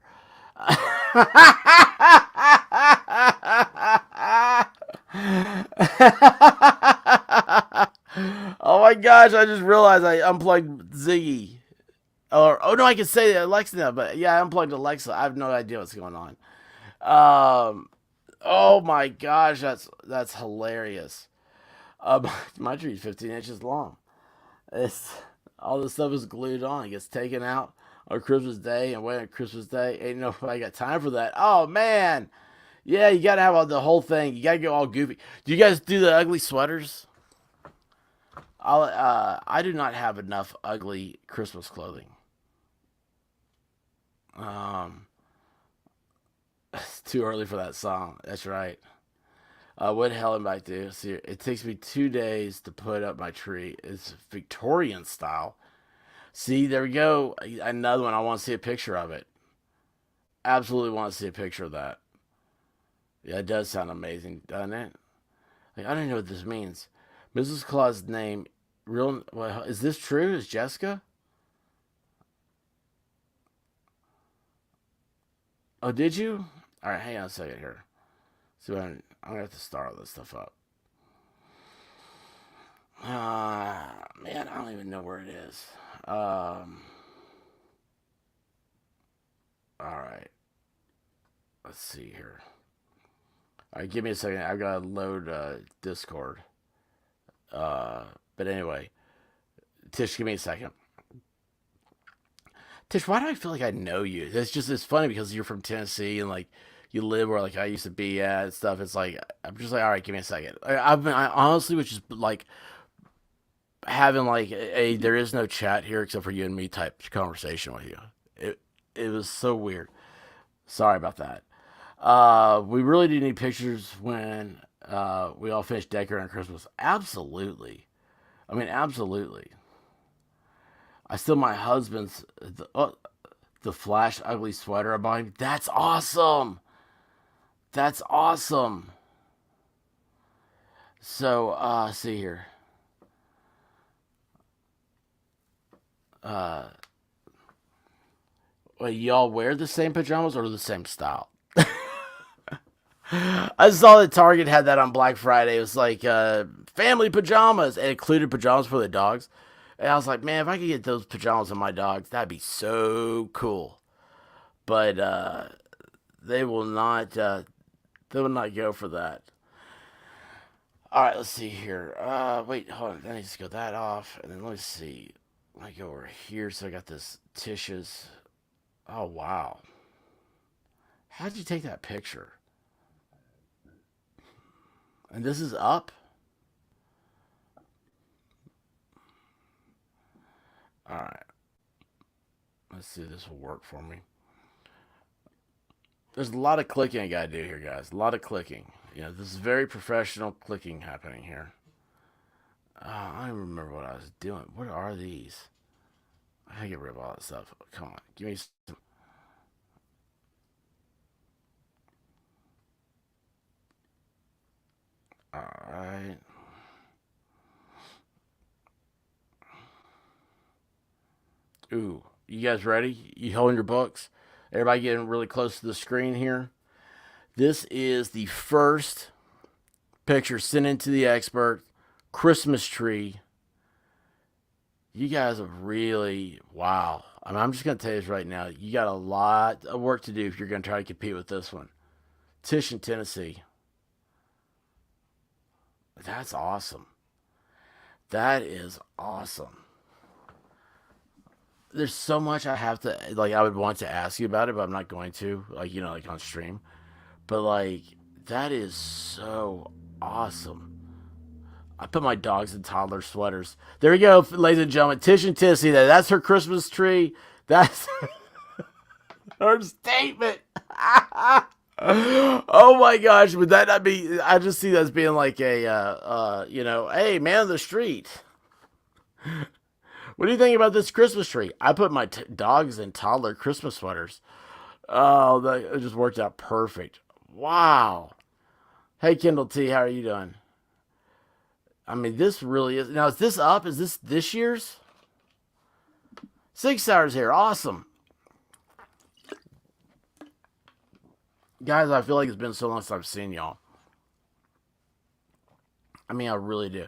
Oh my gosh, I just realized I unplugged Ziggy. Oh no, I can say Alexa now, but yeah, I unplugged Alexa. I have no idea what's going on. Oh my gosh, that's hilarious. My tree's 15 inches long. It's all the stuff is glued on. It gets taken out on Christmas Day and wait on Christmas Day. Ain't nobody got time for that. Oh man, yeah, you gotta have the whole thing. You gotta go all goofy. Do you guys do the ugly sweaters? I do not have enough ugly Christmas clothing. Um, it's too early for that song. That's right. What the hell am I do? See, it takes me 2 days to put up my tree. It's Victorian style. See, there we go. Another one. I want to see a picture of it. Absolutely want to see a picture of that. Yeah, it does sound amazing, doesn't it? Like, I don't know what this means. Mrs. Claus' name, real. Well, is this true? Is Jessica? Oh, did you? All right, hang on a second here. See, I'm gonna have to start all this stuff up. Man, I don't even know where it is. All right. Let's see here. All right, give me a second. I've got to load Discord. But anyway, Tish, give me a second. Tish, why do I feel like I know you? It's funny because you're from Tennessee and like you live where like I used to be at and stuff. It's like I'm just like, all right, give me a second. I honestly was just like having like a there is no chat here except for you and me type conversation with you. It was so weird. Sorry about that. We really do need pictures when we all finish decorating Christmas. Absolutely. Absolutely. I still my husband's the Flash ugly sweater I bought him. That's awesome. That's awesome. – So, see here. Wait, y'all wear the same pajamas or the same style? I saw that Target had that on Black Friday. It was like family pajamas. It included pajamas for the dogs. And I was like, man, if I could get those pajamas on my dogs, that'd be so cool. But they will not. They will not go for that. All right, let's see here. Wait, hold on. I need to go that off, and then let me see. Let me go over here. So I got this Tish's. Oh wow, how did you take that picture? And this is up. All right, let's see if this will work for me. There's a lot of clicking I gotta do here, guys. A lot of clicking. You know, this is very professional clicking happening here. I don't remember what I was doing. What are these? I gotta get rid of all that stuff. Come on, give me some. All right. Ooh, you guys ready? You holding your books? Everybody getting really close to the screen here. This is the first picture sent into the expert Christmas tree. You guys have really, wow. I mean, I'm just going to tell you this right now. You got a lot of work to do if you're going to try to compete with this one. Tish in Tennessee. That's awesome. That is awesome. There's so much I have to, like, I would want to ask you about it, but I'm not going to, like, like on stream. But, like, that is so awesome. I put my dogs in toddler sweaters. There we go, ladies and gentlemen. Tish and Tissy, that's her Christmas tree. That's her statement. Oh my gosh, would that not be? I just see that as being like a, hey, man of the street. What do you think about this Christmas tree? I put my dogs in toddler Christmas sweaters. Oh, that it just worked out perfect. Wow. Hey, Kendall T, how are you doing? I mean, this really is. Now, is this up? Is this year's? 6 hours here. Awesome. Guys, I feel like it's been so long since I've seen y'all. I mean, I really do.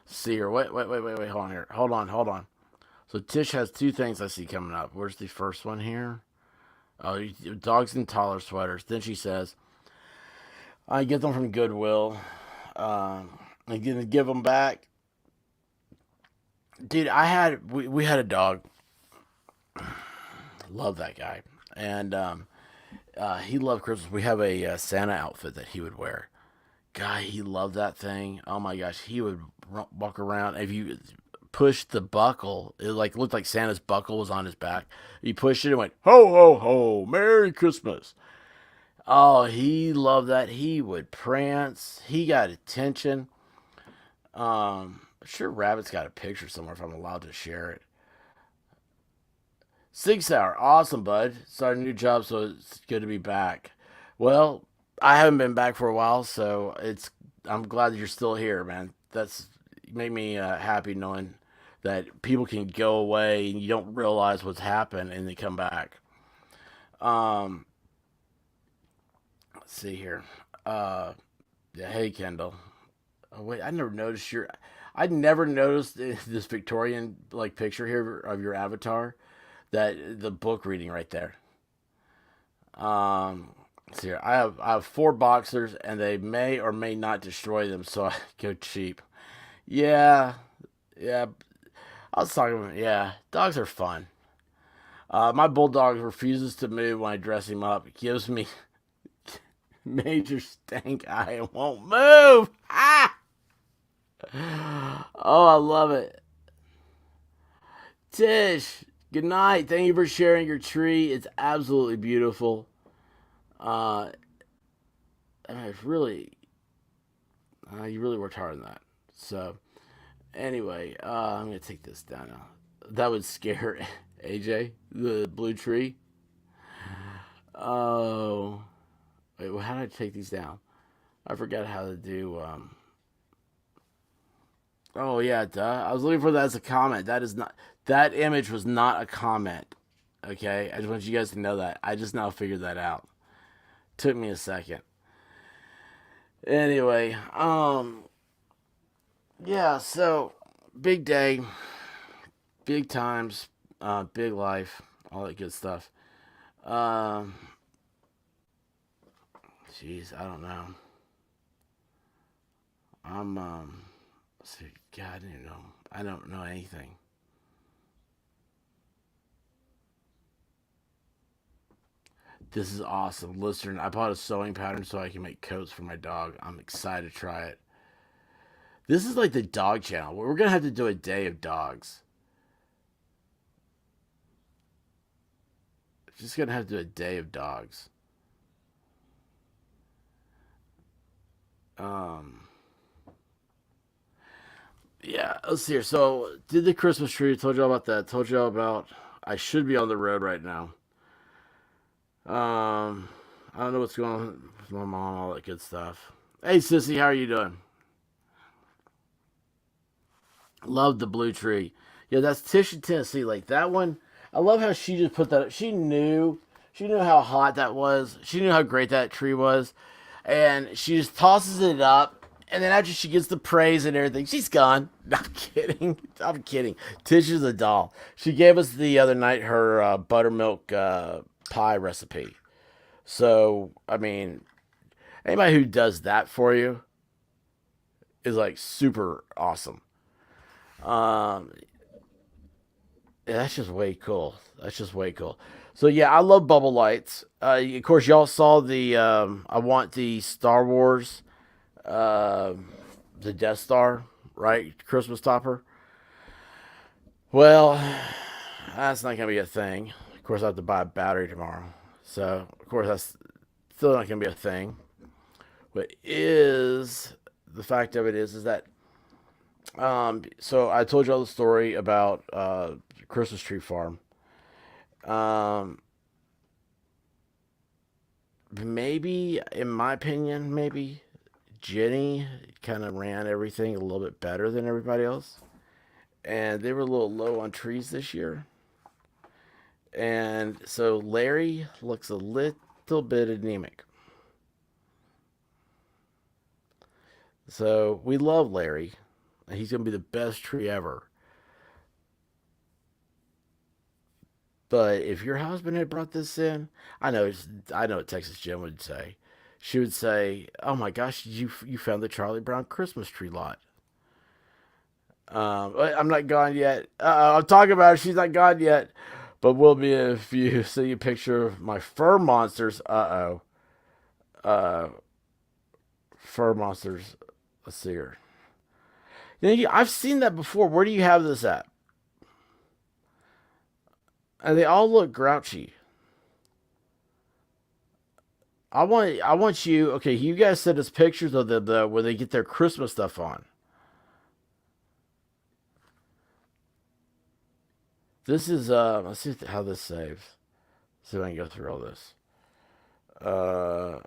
See her. Wait. Hold on here. Hold on. So Tish has two things I see coming up. Where's the first one here? Oh, dogs in taller sweaters. Then she says, I get them from Goodwill. I'm gonna give them back. Dude, we had a dog. Love that guy. And he loved Christmas. We have a Santa outfit that he would wear. Guy, he loved that thing. Oh my gosh, he would walk around. If you pushed the buckle, it looked like Santa's buckle was on his back. He pushed it and went, ho ho ho, Merry Christmas. Oh, he loved that. He would prance. He got attention. I'm sure Rabbit's got a picture somewhere if I'm allowed to share it. 6 hour, awesome, bud. Started a new job, so it's good to be back. Well, I haven't been back for a while, so I'm glad that you're still here, man. That's made me happy knowing that people can go away and you don't realize what's happened and they come back. Let's see here. Yeah, hey Kendall. Oh wait, I never noticed this Victorian picture here of your avatar. That the book reading right there. Let's see here. I have 4 boxers and they may or may not destroy them, so I go cheap. Yeah, yeah. I was talking about, yeah, dogs are fun. My bulldog refuses to move when I dress him up. It gives me major stank eye and won't move. Ah! Oh, I love it. Tish, good night. Thank you for sharing your tree. It's absolutely beautiful. I mean, it's really, you really worked hard on that. So, anyway, I'm gonna take this down now. That would scare AJ, the blue tree. Oh, wait, well, how did I take these down? I forgot how to do. Oh yeah, duh. I was looking for that as a comment. That is not. That image was not a comment. Okay, I just want you guys to know that. I just now figured that out. Took me a second. Anyway, yeah. So big day, big times, big life, all that good stuff. Um, Jeez, I don't know. I'm let's see. God, I don't even know. I don't know anything. This is awesome. Listen, I bought a sewing pattern so I can make coats for my dog. I'm excited to try it. This is like the dog channel. We're gonna have to do a day of dogs. Just gonna have to do a day of dogs. Um, yeah, let's see here. So, did the Christmas tree. Told you all about that. Told you all about. I should be on the road right now. I don't know what's going on with my mom, all that good stuff. Hey, sissy, how are you doing? Love the blue tree. Yeah, that's Tish in Tennessee. Like that one, I love how she just put that. She knew how hot that was. She knew how great that tree was, and she just tosses it up. And then after she gets the praise and everything, she's gone. No, I'm kidding. I'm kidding. Tish is a doll. She gave us the other night her buttermilk pie recipe. So, I mean, anybody who does that for you is like super awesome. Um, yeah, that's just way cool. That's just way cool. So yeah, I love bubble lights. Of course, y'all saw the. I want the Star Wars, uh, the Death Star, right? Christmas topper. Well, that's not gonna be a thing. Of course, I have to buy a battery tomorrow. So of course, that's still not gonna be a thing. What is the fact of it is that so I told you all the story about Christmas tree farm. Um, Maybe, in my opinion, maybe Jenny kind of ran everything a little bit better than everybody else, and they were a little low on trees this year. And so Larry looks a little bit anemic. So we love Larry. He's gonna be the best tree ever. But if your husband had brought this in, I know what Texas Jim would say. She would say, "Oh my gosh, you found the Charlie Brown Christmas tree lot." I'm not gone yet. I'm talking about her. She's not gone yet, but will be if you see a picture of my fur monsters. Uh, Fur monsters. Let's see here. I've seen that before. Where do you have this at? And they all look grouchy. I want you. Okay, you guys sent us pictures of the where they get their Christmas stuff on. This is let's see how this saves. See if I can go through all this. Uh,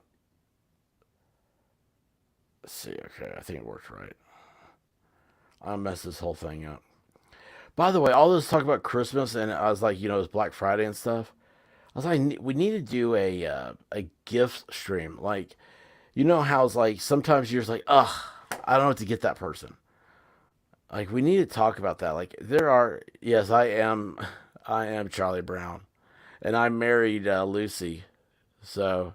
let's see. Okay, I think it worked right. I messed this whole thing up. By the way, all this talk about Christmas and I was like, it's Black Friday and stuff. I was like, we need to do a gift stream. Like, how it's like sometimes you're just like, ugh, I don't know what to get that person. Like, we need to talk about that. Like, yes, I am Charlie Brown, and I married Lucy, so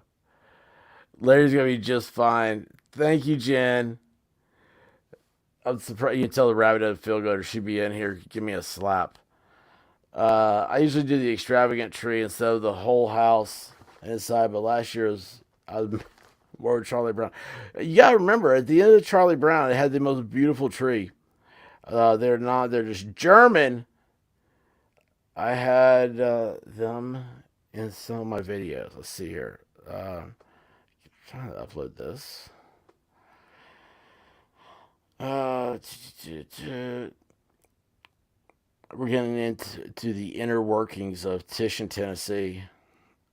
Larry's gonna be just fine. Thank you, Jen. I'm surprised you can tell the rabbit doesn't feel good, or she'd be in here give me a slap. I usually do the extravagant tree instead of the whole house inside, but last year I was more Charlie Brown. You gotta remember, at the end of Charlie Brown, it had the most beautiful tree. They're just German. I had them in some of my videos. Let's see here. Trying to upload this. Uh, we're getting into the inner workings of Tish in Tennessee.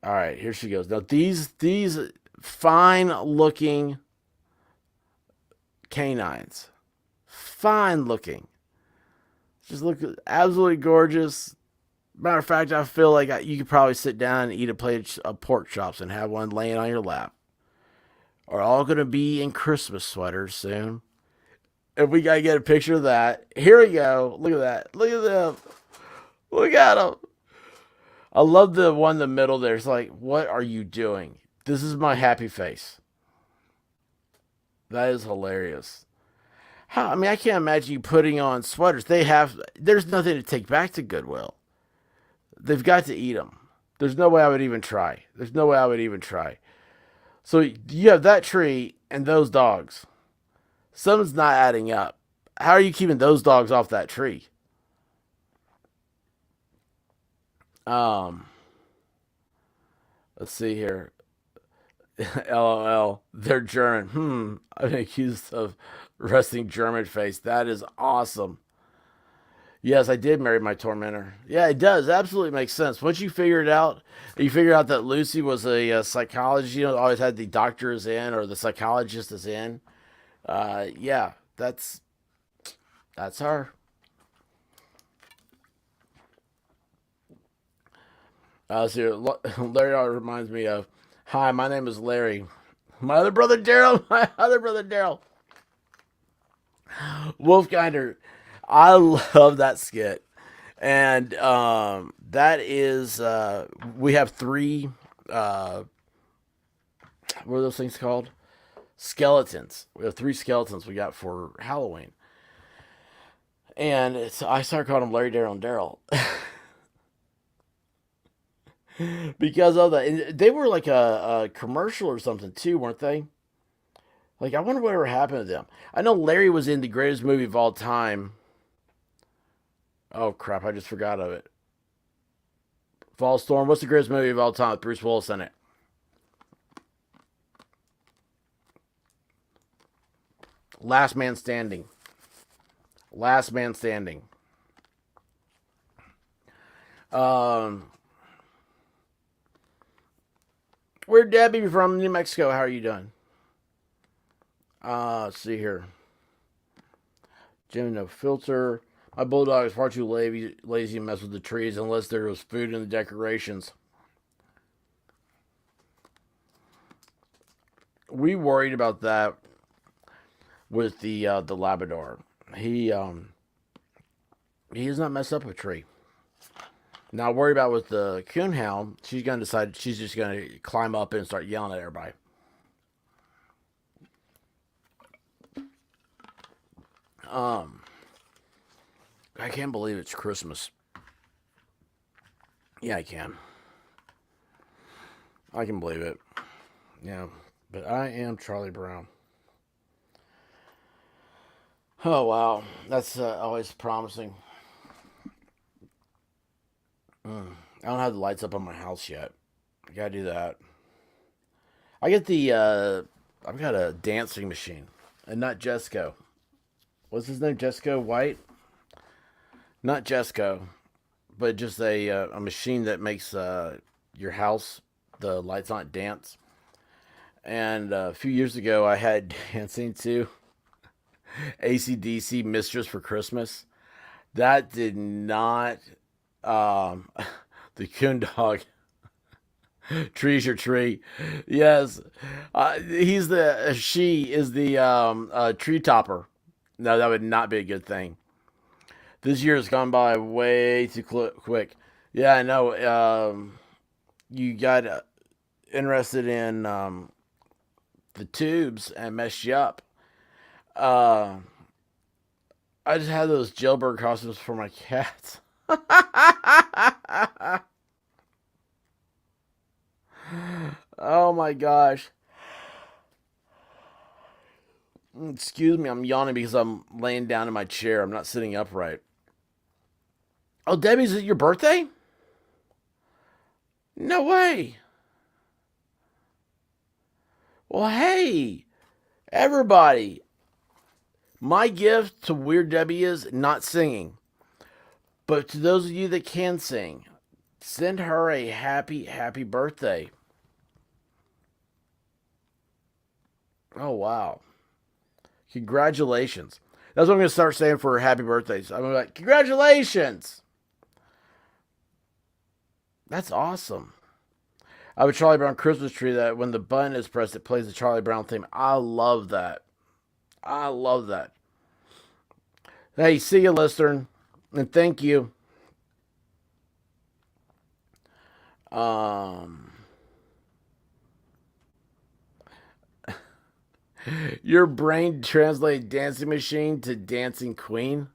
All right, here she goes. Now these fine looking canines, fine looking. Just look absolutely gorgeous. Matter of fact, I feel like you could probably sit down and eat a plate of pork chops and have one laying on your lap. Are all going to be in Christmas sweaters soon. If we got to get a picture of that. Here we go. Look at that. Look at them. Look at them. I love the one in the middle there. It's like, what are you doing? This is my happy face. That is hilarious. I mean, I can't imagine you putting on sweaters. There's nothing to take back to Goodwill. They've got to eat them. There's no way I would even try. So you have that tree and those dogs. Something's not adding up. How are you keeping those dogs off that tree? Let's see here. LOL. They're German. I've been accused of resting German face. That is awesome. Yes, I did marry my tormentor. Yeah, it does. Absolutely makes sense. Once you figure it out, you figure out that Lucy was a psychologist. Always had the doctor is in or the psychologist is in. Yeah, that's her. So Larry reminds me of, hi, my name is Larry. My other brother Daryl. Wolfkinder. I love that skit. And that is, we have three, what are those things called? Skeletons. We have three skeletons we got for Halloween. And I started calling them Larry, Daryl, and Daryl. Because of that. They were like a commercial or something too, weren't they? Like, I wonder whatever happened to them. I know Larry was in the greatest movie of all time. Oh, crap, I just forgot of it. Fall Storm. What's the greatest movie of all time with Bruce Willis in it? Last Man Standing. Where Debbie from New Mexico? How are you doing? Let's see here. Jim, no filter. My bulldog is far too lazy to mess with the trees unless there was food in the decorations. We worried about that with the Labrador. He does not mess up a tree. Now worry about with the coonhound. She's gonna decide she's just gonna climb up and start yelling at everybody. I can't believe it's Christmas. Yeah, I can. I can believe it. Yeah, but I am Charlie Brown. Oh wow, that's always promising. I don't have the lights up on my house yet. I gotta do that. I get I've got a dancing machine, and not Jesco. What's his name? Jesco White? Not Jesco, but just a machine that makes your house, the lights on it, dance. And a few years ago, I had dancing to AC/DC Mistress for Christmas. That did not. The coon dog. Tree's your tree. Yes. She is the tree topper. No, that would not be a good thing. This year has gone by way too quick. Yeah, I know. You got interested in the tubes and messed you up. I just had those jailbird costumes for my cats. Oh my gosh. Excuse me, I'm yawning because I'm laying down in my chair. I'm not sitting upright. Oh, Debbie, is it your birthday? No way. Well, hey, everybody. My gift to Weird Debbie is not singing. But to those of you that can sing, send her a happy, happy birthday. Oh, wow. Congratulations. That's what I'm going to start saying for happy birthdays. I'm going to be like, congratulations. That's awesome. I have a Charlie Brown Christmas tree that when the button is pressed, it plays the Charlie Brown theme. I love that. I love that. Hey, see you, listener, and thank you. Your brain translated dancing machine to dancing queen.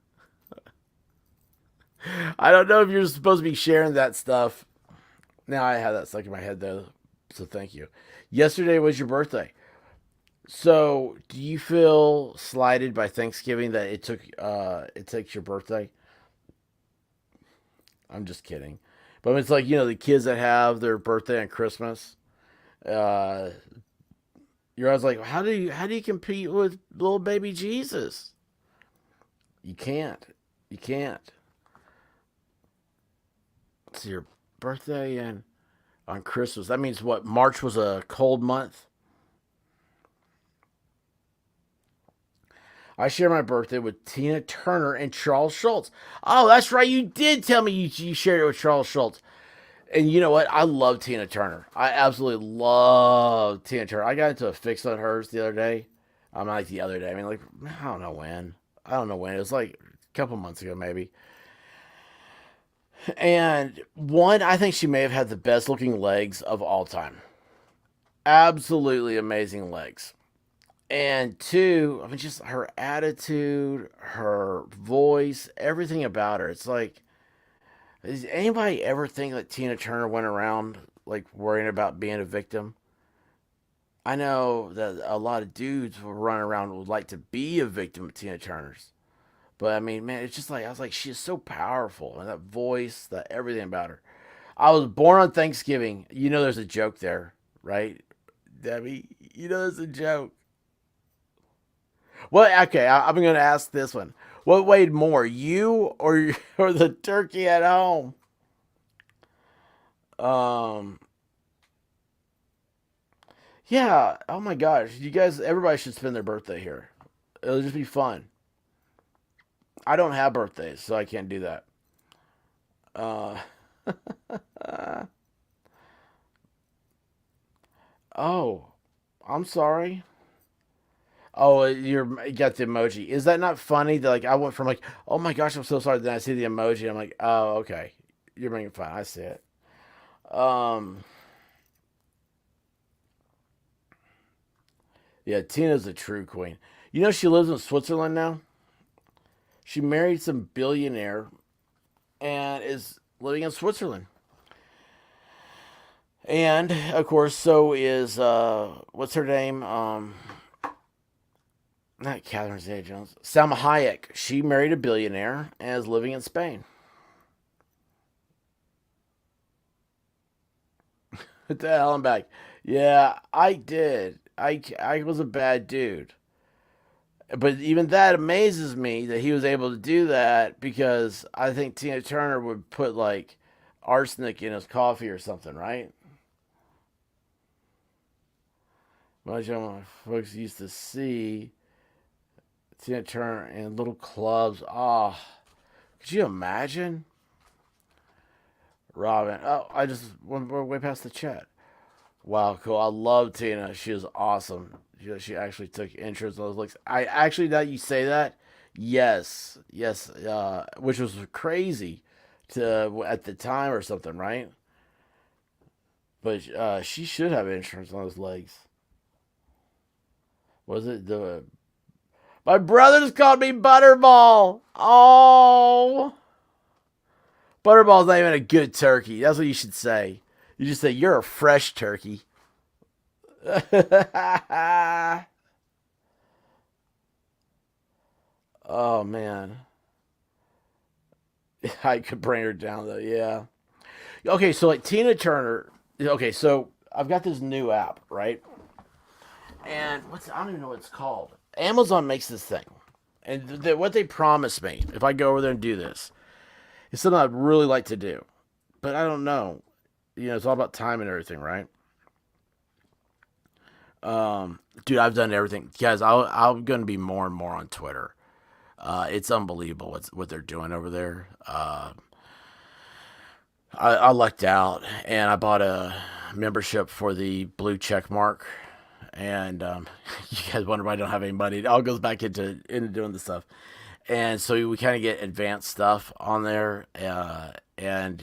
I don't know if you're supposed to be sharing that stuff. Now I have that stuck in my head though, so thank you. Yesterday was your birthday. So, do you feel slighted by Thanksgiving that it takes your birthday? I'm just kidding. But it's like, the kids that have their birthday on Christmas. Uh, you're always like, how do you compete with little baby Jesus? You can't. You can't. It's your birthday and on Christmas. That means what? March was a cold month. I share my birthday with Tina Turner and Charles Schultz. Oh, that's right. You did tell me you shared it with Charles Schultz. And you know what? I love Tina Turner. I absolutely love Tina Turner. I got into a fix on hers the other day. I'm not like the other day. I mean, like, I don't know when. I don't know when. It was like a couple months ago, maybe. And one, I think she may have had the best looking legs of all time. Absolutely amazing legs. And two, I mean, just her attitude, her voice, everything about her. It's like, does anybody ever think that Tina Turner went around like worrying about being a victim? I know that a lot of dudes will run around and would like to be a victim of Tina Turner's. But I mean, man, it's just like, I was like, she is so powerful. And that voice, that everything about her. I was born on Thanksgiving. There's a joke there, right? Debbie, there's a joke. Well, okay, I'm going to ask this one. What weighed more, you or the turkey at home? Um, yeah. Oh my gosh, you guys, everybody should spend their birthday here. It'll just be fun. I don't have birthdays, so I can't do that. Uh, oh, I'm sorry. Oh, you got the emoji. Is that not funny? That like I went from like, oh my gosh, I'm so sorry. Then I see the emoji. I'm like, oh, okay. You're making fun. I see it. Um, yeah, Tina's a true queen. She lives in Switzerland now. She married some billionaire and is living in Switzerland. And of course, so is what's her name? Not Catherine Zeta-Jones. Salma Hayek. She married a billionaire and is living in Spain. What the hell? I'm back. Yeah, I did. I was a bad dude. But even that amazes me that he was able to do that because I think Tina Turner would put like arsenic in his coffee or something, right? Much of my folks used to see Tina Turner in little clubs. Oh, could you imagine? Robin. Oh, I just went way past the chat. Wow, cool. I love Tina. She was awesome. She actually took interest in those looks. I actually, that you say that, yes, yes, which was crazy to at the time or something, right? But she should have insurance on those legs. Was it the? My brothers called me Butterball. Oh, Butterball's not even a good turkey. That's what you should say. You just say you're a fresh turkey. Oh man, I could bring her down though. Yeah. Okay, so like Tina Turner. Okay, so I've got this new app, right? And I don't even know what it's called. Amazon makes this thing, and what they promised me if I go over there and do this is something I'd really like to do, but I don't know. It's all about time and everything, right? Dude, I've done everything, guys. I'm going to be more and more on Twitter. It's unbelievable what they're doing over there. I lucked out and I bought a membership for the blue check mark. And you guys wonder why I don't have any money. It all goes back into doing this stuff. And so we kind of get advanced stuff on there. Man,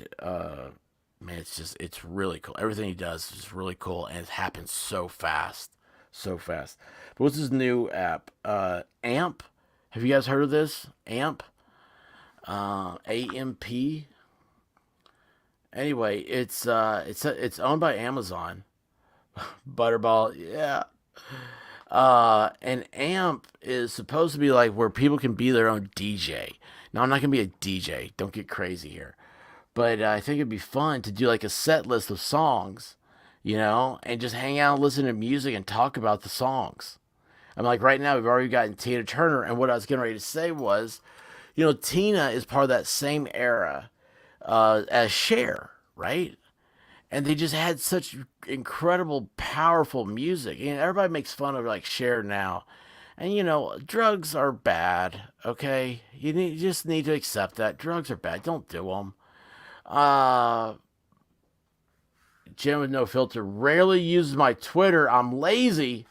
it's really cool. Everything he does is really cool, and it happens so fast. So fast. But what's his new app? AMP? Have you guys heard of this? AMP? AMP? Anyway, it's owned by Amazon. Butterball, yeah. And AMP is supposed to be like where people can be their own DJ. Now, I'm not gonna be a DJ. Don't get crazy here, but I think it'd be fun to do like a set list of songs, and just hang out and listen to music and talk about the songs. I'm like, right now we've already gotten Tina Turner, and what I was getting ready to say was, Tina is part of that same era as Cher, right? And they just had such incredible, powerful music. And everybody makes fun of like Cher now, and drugs are bad. Okay, you just need to accept that drugs are bad. Don't do them. Jim with no filter rarely uses my Twitter. I'm lazy.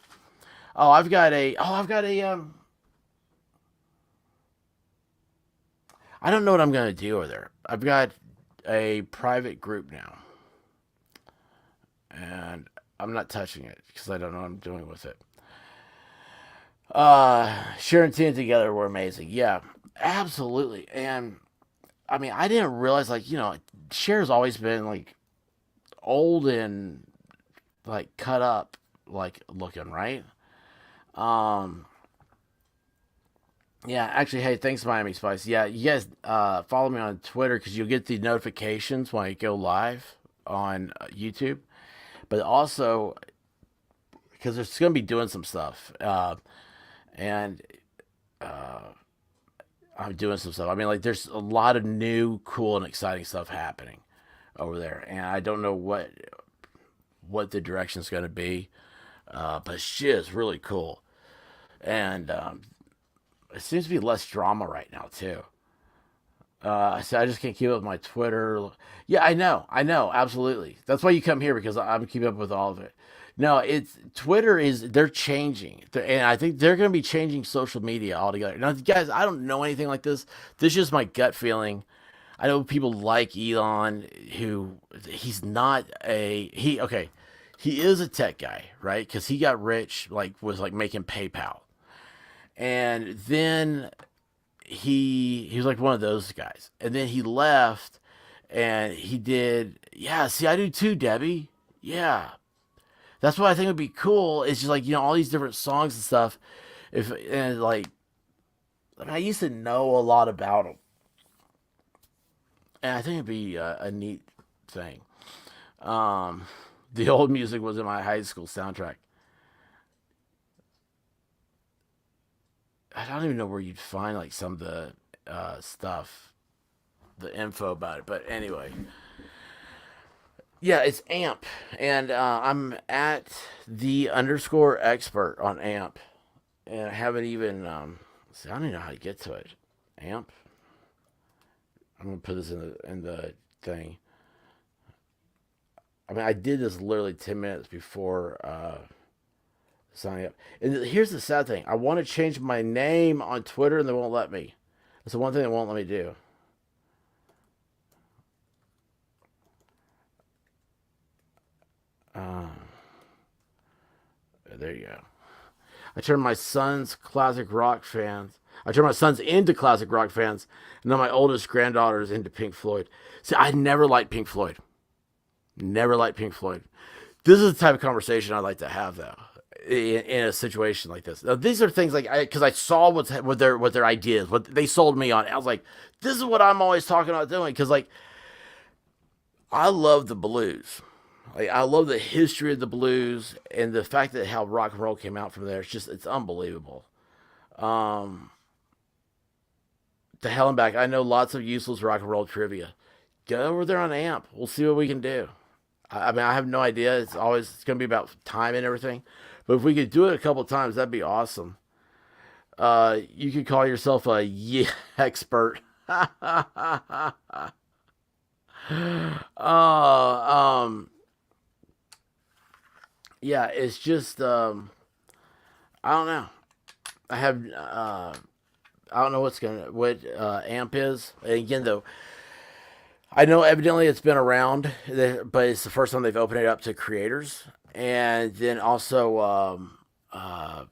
I've got a. I don't know what I'm gonna do over there. I've got a private group now, and I'm not touching it because I don't know what I'm doing with it. Cher and Tina together were amazing. Yeah, absolutely. And I mean, I didn't realize Cher's always been like old and like cut up, like looking, right? Um, yeah, actually, hey, thanks, Miami Spice. Yeah, you guys follow me on Twitter because you'll get the notifications when I go live on YouTube. But also, because there's going to be doing some stuff. And I'm doing some stuff. I mean, like, there's a lot of new, cool, and exciting stuff happening over there. And I don't know what the direction's going to be. But shit is really cool. And it seems to be less drama right now too. So I just can't keep up with my Twitter. Yeah, I know, absolutely. That's why you come here because I'm keeping up with all of it. No, it's Twitter is they're changing, and I think they're going to be changing social media altogether. Now, guys, I don't know anything like this. This is just my gut feeling. I know people like Elon, who he's not a he. Okay, he is a tech guy, right? Because he got rich, was making PayPal. And then he was like one of those guys. And then he left and he did, yeah, see, I do too, Debbie. Yeah. That's what I think would be cool. It's just all these different songs and stuff. I used to know a lot about them. And I think it'd be a neat thing. The old music was in my high school soundtrack. I don't even know where you'd find some of the stuff, the info about it. But anyway, yeah, it's AMP, and I'm at the underscore expert on AMP, and I haven't even. See, I don't even know how to get to it. AMP. I'm gonna put this in the thing. I mean, I did this literally 10 minutes before. Signing up. And here's the sad thing. I want to change my name on Twitter and they won't let me. That's the one thing they won't let me do. There you go. I turned my sons classic rock fans. I turned my sons into classic rock fans, and then my oldest granddaughter is into Pink Floyd. See, I never liked Pink Floyd. Never liked Pink Floyd. This is the type of conversation I'd like to have, though. In a situation like this. Now, these are things because I saw what their ideas, what they sold me on. I was like, this is what I'm always talking about doing because I love the blues. I love the history of the blues and the fact that how rock and roll came out from there. It's unbelievable. To hell and back. I know lots of useless rock and roll trivia. Get over there on AMP. We'll see what we can do. I mean, I have no idea. It's going to be about time and everything. But if we could do it a couple times, that'd be awesome. You could call yourself a expert. um, yeah, it's just I don't know. I have I don't know what AMP is. And again, though, I know evidently it's been around, but it's the first time they've opened it up to creators. And then also, I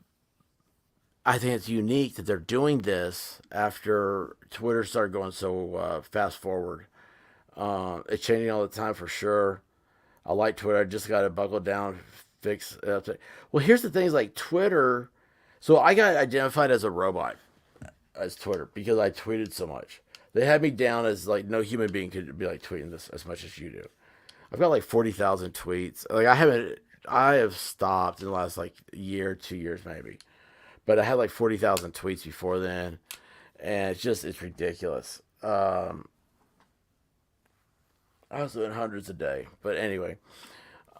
think it's unique that they're doing this after Twitter started going so fast forward. It's changing all the time for sure. I like Twitter. I just got to buckle down, fix it up. Well, here's the thing: is like Twitter. So I got identified as a robot as Twitter because I tweeted so much. They had me down as like no human being could be like tweeting this as much as you do. I've got like 40,000 tweets. Like I have stopped in the last like year, 2 years maybe. But I had like 40,000 tweets before then, and it's ridiculous. I was doing hundreds a day, but anyway.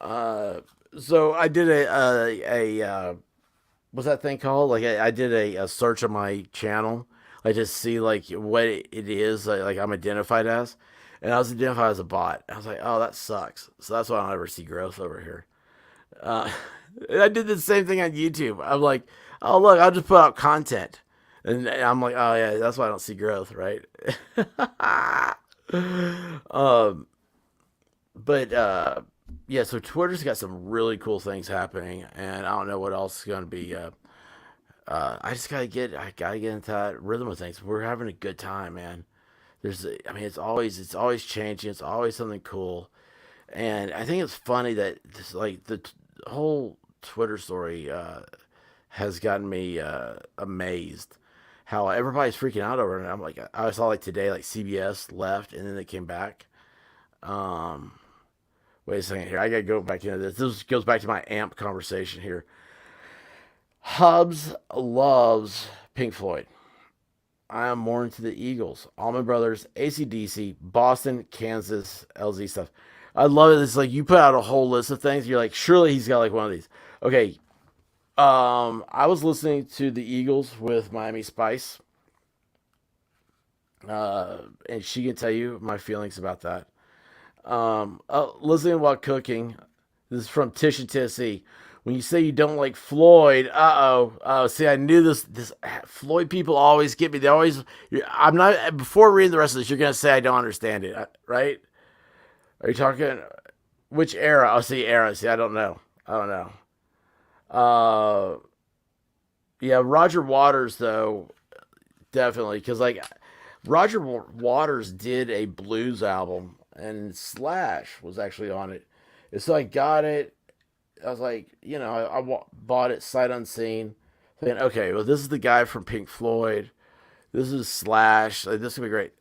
So I did what's that thing called? Like I did a search on my channel, like to see like what it is like I'm identified as, and I was identified as a bot. I was like, oh, that sucks. So that's why I don't ever see growth over here. Uh, I did the same thing on YouTube. I'm like, oh look, I'll just put out content, and I'm like, oh yeah, that's why I don't see growth, right? um, but yeah, so Twitter's got some really cool things happening, and I don't know what else is going to be. I gotta get into that rhythm of things. We're having a good time, man. I mean, it's always changing. It's always something cool, and I think it's funny that this, like whole Twitter story has gotten me amazed. How everybody's freaking out over it. And I'm like, I saw like today, like CBS left, and then they came back. Um, Wait a second here. I gotta go back into this. This goes back to my AMP conversation here. Hubs loves Pink Floyd. I am more into the Eagles, Allman Brothers, AC/DC, Boston, Kansas, LZ stuff. I love it. It's like you put out a whole list of things. You're like, surely he's got like one of these. Okay. I was listening to the Eagles with Miami Spice, and she can tell you my feelings about that. Listening while cooking. This is from Tish in Tennessee. When you say you don't like Floyd, see, I knew this. This Floyd people always get me. They always. I'm not. Before reading the rest of this, you're gonna say I don't understand it, right? Are you talking which era? Oh, see, era. See, I don't know. I don't know. Uh, yeah, Roger Waters though, definitely, because like Roger Waters did a blues album, and Slash was actually on it. And so I got it. I was like, bought it sight unseen, thinking, okay, well, this is the guy from Pink Floyd. This is Slash. Like, this is gonna be great.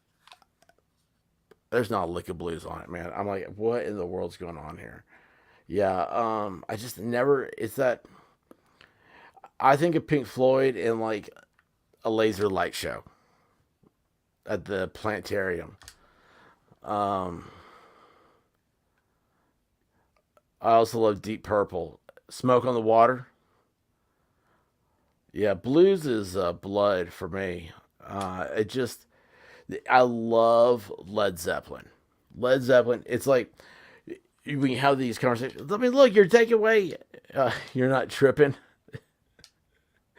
There's not a lick of blues on it, man. I'm like, what in the world's going on here? Yeah, I just never. It's that I think of Pink Floyd in like a laser light show at the planetarium. Um, I also love Deep Purple. Smoke on the Water. Yeah, blues is blood for me. It just, I love Led Zeppelin. Led Zeppelin, it's like we have these conversations. I mean, look, you're taking away. You're not tripping.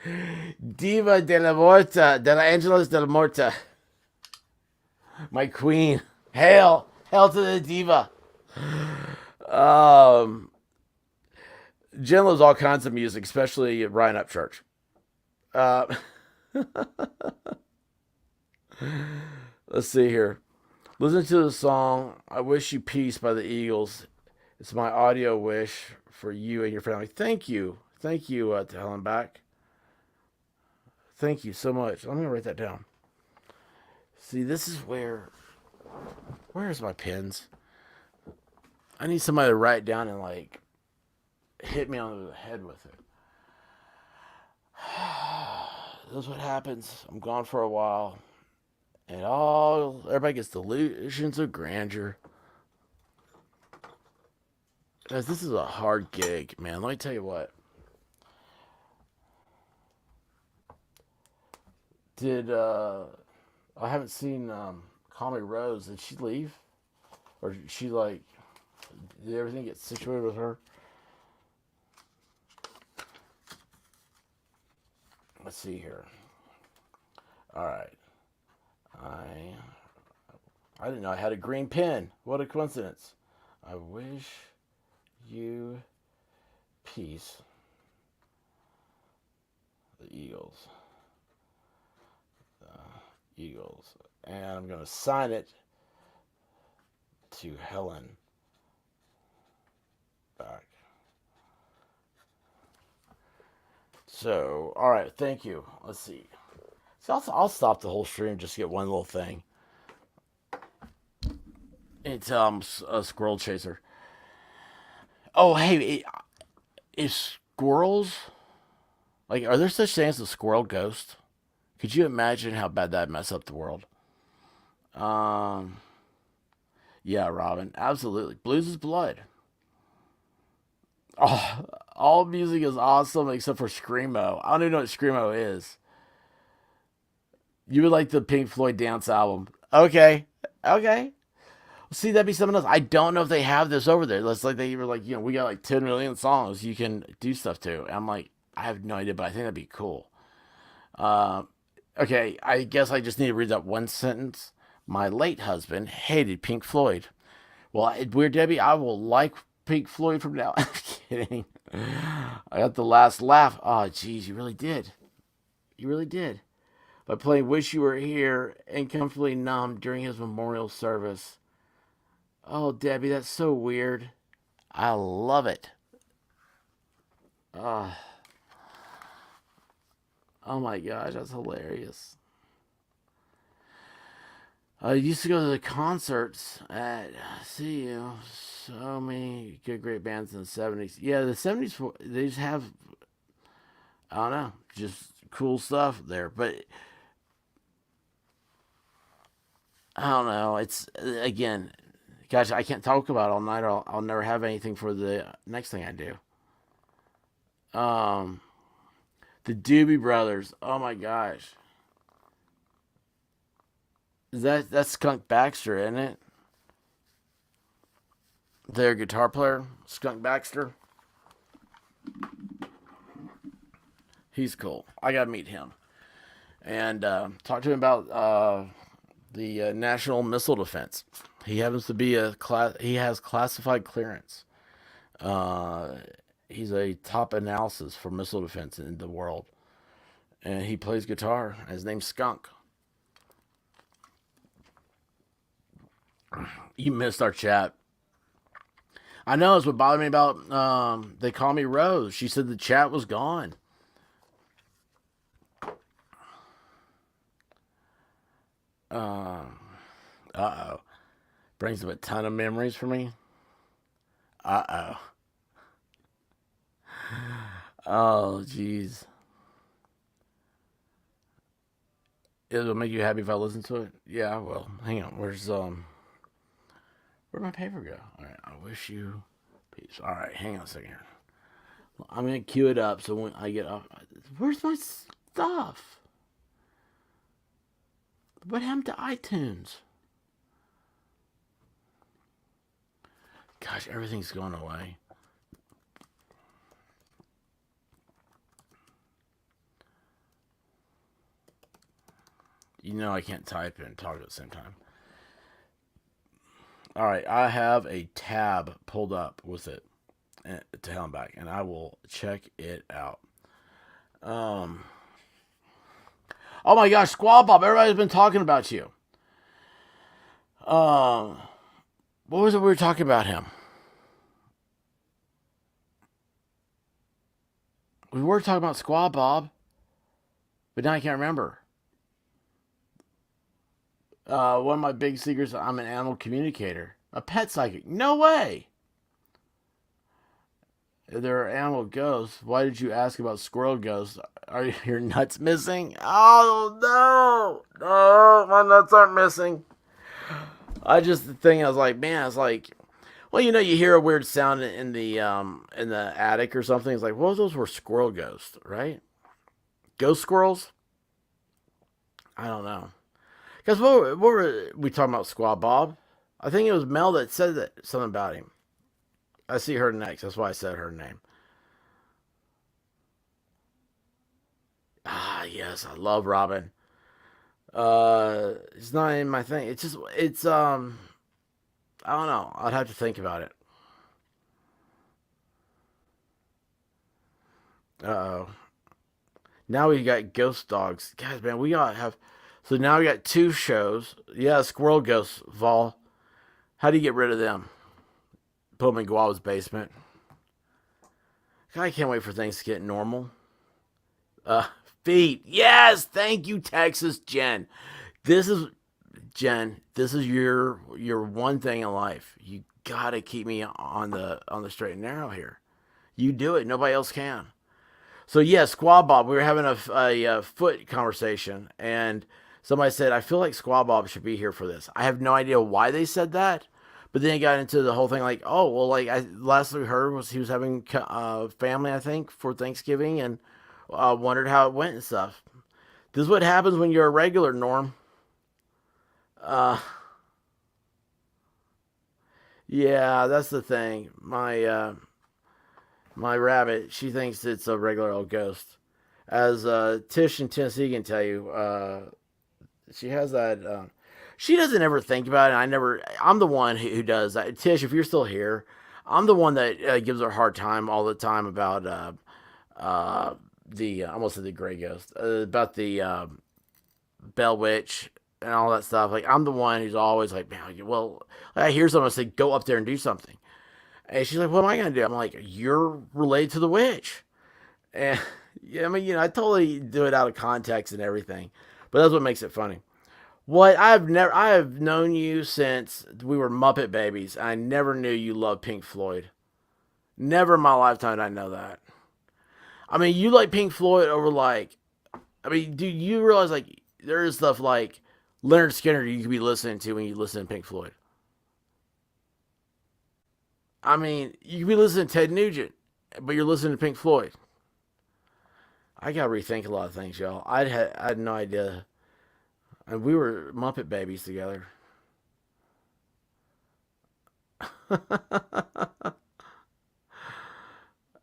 Diva della Morta, della Angelos della Morta. My queen. Hail. Hail to the diva. Um, Jen loves all kinds of music, especially Ryan Upchurch. Uh, let's see here. Listen to the song I Wish You Peace by the Eagles. It's my audio wish for you and your family. Thank you. Thank you, to Helen Back. Thank you so much. I'm going to write that down. See, this is where's my pens? I need somebody to write down and like hit me on the head with it. That's what happens. I'm gone for a while. And everybody gets delusions of grandeur. Guys, this is a hard gig, man. Let me tell you what. Did I haven't seen Call Me Rose. Did she leave? Or did she like did everything get situated with her? Let's see here. Alright. I didn't know I had a green pen. What a coincidence. I wish you peace. The Eagles. Eagles. And I'm going to sign it to Helen back. So, all right, thank you. Let's see. So I'll stop the whole stream just to get one little thing. It's a squirrel chaser. Oh, hey, is squirrels like are there such things as a squirrel ghost? Could you imagine how bad that'd mess up the world? Um, yeah, Robin, absolutely. Blues is blood. Oh, all music is awesome except for screamo. I don't even know what screamo is. You would like the Pink Floyd dance album? Okay, okay. See, that'd be something else. I don't know if they have this over there. It's like they were like, we got like 10 million songs you can do stuff to. And I'm like, I have no idea, but I think that'd be cool. Uh, okay, I guess I just need to read that one sentence. My late husband hated Pink Floyd. Well, Weird Debbie, I will like Pink Floyd from now. I'm kidding. I got the last laugh. Oh, geez, you really did. You really did. By playing Wish You Were Here and Comfortably Numb during his memorial service. Oh, Debbie, that's so weird. I love it. Oh, oh my gosh, that's hilarious. I used to go to the concerts at see so many good great bands in the 70s. Yeah, the 70s they just have I don't know, just cool stuff there. But I don't know. It's again, gosh, I can't talk about it all night. Or I'll never have anything for the next thing I do. Um, the Doobie Brothers. Oh my gosh, that's Skunk Baxter, isn't it? Their guitar player, Skunk Baxter. He's cool. I gotta meet him and talk to him about the National Missile Defense. He happens to be a class. He has classified clearance. Uh, he's a top analysis for missile defense in the world, and he plays guitar. His name's Skunk. You missed our chat. I know it's what bothered me about. They call me Rose. She said the chat was gone. Uh oh. Brings up a ton of memories for me. Uh oh. Oh jeez. It'll make you happy if I listen to it. Yeah, well, hang on. Where'd my paper go? All right. I wish you peace. All right. Hang on a second here. I'm gonna cue it up so when I get off. Where's my stuff? What happened to iTunes? Gosh, everything's going away. You know I can't type and talk at the same time. All right, I have a tab pulled up with it to hell and back, and I will check it out. Oh my gosh, Squall Bob! Everybody's been talking about you. What was it we were talking about him? We were talking about Squall Bob, but now I can't remember. One of my big secrets, I'm an animal communicator. A pet psychic. No way! If there are animal ghosts, why did you ask about squirrel ghosts? Are your nuts missing? Oh, no! No, my nuts aren't missing. I was like, man, it's like, well, you hear a weird sound in the attic or something. It's like, well, those were squirrel ghosts, right? Ghost squirrels? I don't know. Because what were we talking about? Squaw Bob? I think it was Mel that said that something about him. I see her next. That's why I said her name. Ah, yes, I love Robin. It's not in my thing. It's I don't know. I'd have to think about it. Uh oh. Now we got ghost dogs. Guys, man, we gotta have. So now we got two shows. Yeah, squirrel ghosts. Vol. How do you get rid of them? Put them in Guava's basement. I can't wait for things to get normal. Uh, Feet. Yes, thank you, Texas Jen. This is Jen. This is your one thing in life. You gotta keep me on the straight and narrow here. You do it. Nobody else can. So yeah, Squad Bob. We were having a foot conversation, and somebody said, "I feel like Squad Bob should be here for this." I have no idea why they said that, but then it got into the whole thing like, "Oh, well, like last we heard was he was having family, I think, for Thanksgiving, and wondered how it went and stuff." This is what happens when you're a regular, Norm. Uh, yeah, that's the thing. My rabbit, she thinks it's a regular old ghost. As Tish in Tennessee can tell you, she has that. She doesn't ever think about it. I'm the one who does that. Tish, if you're still here, I'm the one that gives her a hard time all the time about I almost said the gray ghost, about the Bell Witch and all that stuff. Like, I'm the one who's always like, man, well, I hear someone say, go up there and do something. And she's like, what am I going to do? I'm like, you're related to the witch. And yeah, I mean, I totally do it out of context and everything. But that's what makes it funny. I have known you since we were Muppet babies. I never knew you loved Pink Floyd. Never in my lifetime did I know that. I mean, you like Pink Floyd over like, I mean, do you realize like there is stuff like Leonard Skinner you could be listening to when you listen to Pink Floyd? I mean, you could be listening to Ted Nugent, but you're listening to Pink Floyd. I gotta rethink a lot of things, y'all. I had no idea. And we were Muppet babies together.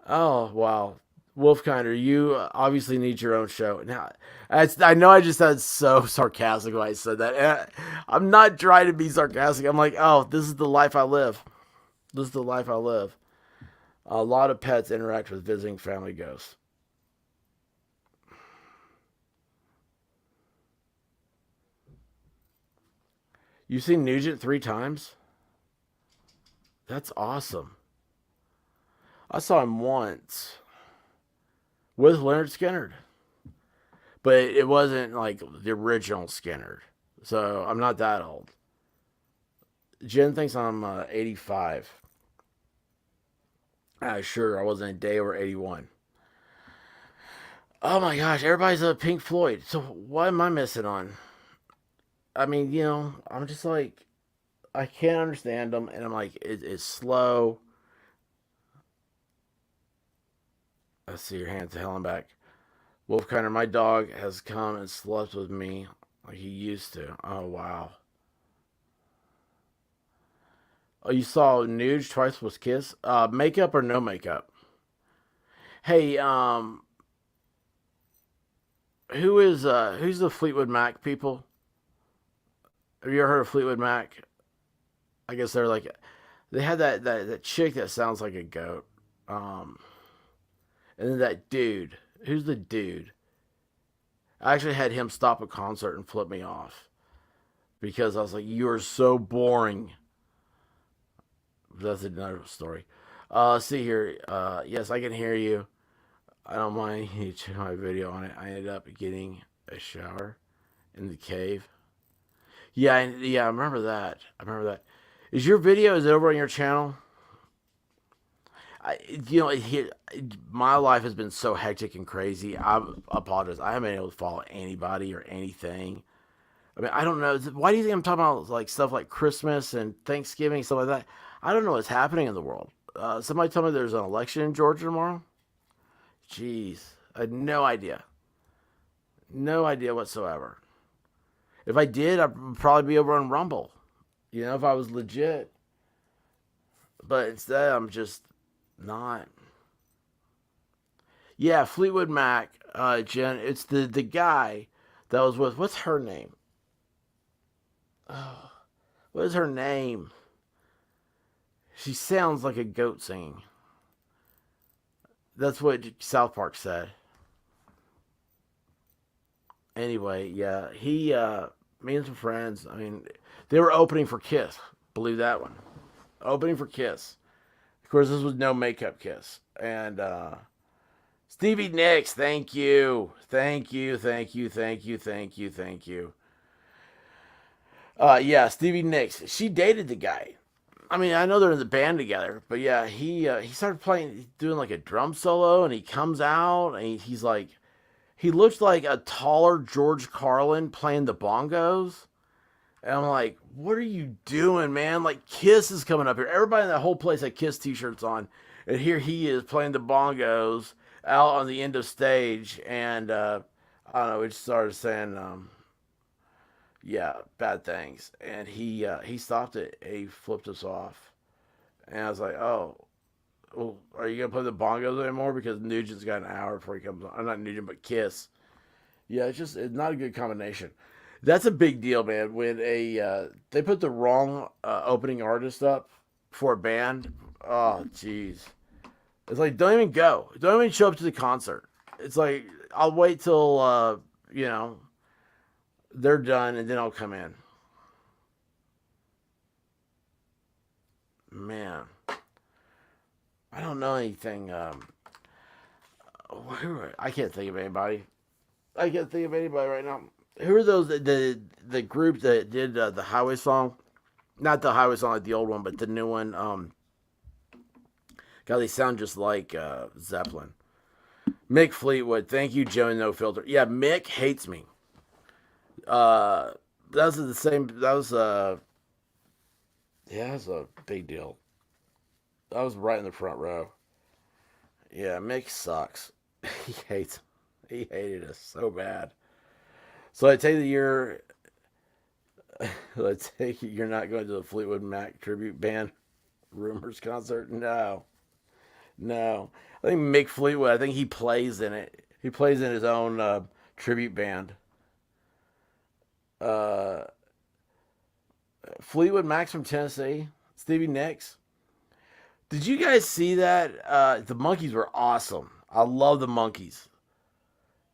Oh wow, Wolfkinder, you obviously need your own show. Now, I know I just sounded so sarcastic when I said that. And I'm not trying to be sarcastic. I'm like, oh, this is the life I live. This is the life I live. A lot of pets interact with visiting family ghosts. You've seen Nugent 3 times? That's awesome. I saw him once with Leonard Skinner, but it wasn't like the original Skinner. So I'm not that old. Jen thinks I'm 85. Sure, I wasn't a day over 81. Oh my gosh, everybody's a Pink Floyd. So what am I missing on? I mean, I'm just like, I can't understand them, and I'm like, it's slow. I see your hands to hell and back. Wolfkinder, my dog has come and slept with me like he used to. Oh wow. Oh, you saw Nuge twice was kiss. Makeup or no makeup? Hey, who's the Fleetwood Mac people? Have you ever heard of Fleetwood Mac? I guess they're like, they had that chick that sounds like a goat. Um, and then that dude. Who's the dude? I actually had him stop a concert and flip me off because I was like, "You are so boring." That's another story. See here. Yes, I can hear you. I don't mind you check my video on it. I ended up getting a shower in the cave. Yeah, yeah, I remember that. I remember that. Is your video? Is it over on your channel? I, you know, he, my life has been so hectic and crazy. I apologize. I haven't been able to follow anybody or anything. I mean, I don't know. Why do you think I'm talking about like stuff like Christmas and Thanksgiving, stuff like that? I don't know what's happening in the world. Somebody told me there's an election in Georgia tomorrow. Jeez, I had no idea. No idea whatsoever. If I did, I'd probably be over on Rumble. You know, if I was legit. But instead, I'm just not. Yeah, Fleetwood Mac, Jen. It's the guy that was with. What's her name? Oh, what is her name? She sounds like a goat singing. That's what South Park said. Anyway, yeah, me and some friends. I mean, they were opening for Kiss. Believe that one. Opening for Kiss. Of course, this was no makeup Kiss. And Stevie Nicks, thank you. Thank you, thank you, thank you, thank you, thank you. Yeah, Stevie Nicks. She dated the guy. I mean, I know they're in the band together, but yeah, he started playing, doing like a drum solo, and he comes out, and he's like, he looks like a taller George Carlin playing the bongos. And I'm like, what are you doing, man? Like, Kiss is coming up here. Everybody in that whole place had Kiss t-shirts on. And here he is playing the bongos out on the end of stage. And, I don't know, we just started saying, yeah, bad things. And he stopped it. He flipped us off. And I was like, oh, well, are you going to play the bongos anymore? Because Nugent's got an hour before he comes on. I'm not Nugent, but Kiss. Yeah, it's not a good combination. That's a big deal, man. When they put the wrong opening artist up for a band, oh jeez, it's like don't even go, don't even show up to the concert. It's like I'll wait till you know they're done and then I'll come in. Man, I don't know anything. I can't think of anybody. I can't think of anybody right now. Who are those? The group that did the Highway song? Not the Highway song like the old one, but the new one. God, they sound just like Zeppelin. Mick Fleetwood. Thank you, Joe No Filter. Yeah, Mick hates me. That was the same. That was yeah, that's a big deal. I was right in the front row. Yeah, Mick sucks. He hates. He hated us so bad. So I take the year. Let's take it. You're not going to the Fleetwood Mac tribute band rumors concert. No, no. I think Mick Fleetwood. I think he plays in it. He plays in his own tribute band. Uh, Fleetwood Mac's from Tennessee. Stevie Nicks. Did you guys see that? The Monkees were awesome. I love the Monkees.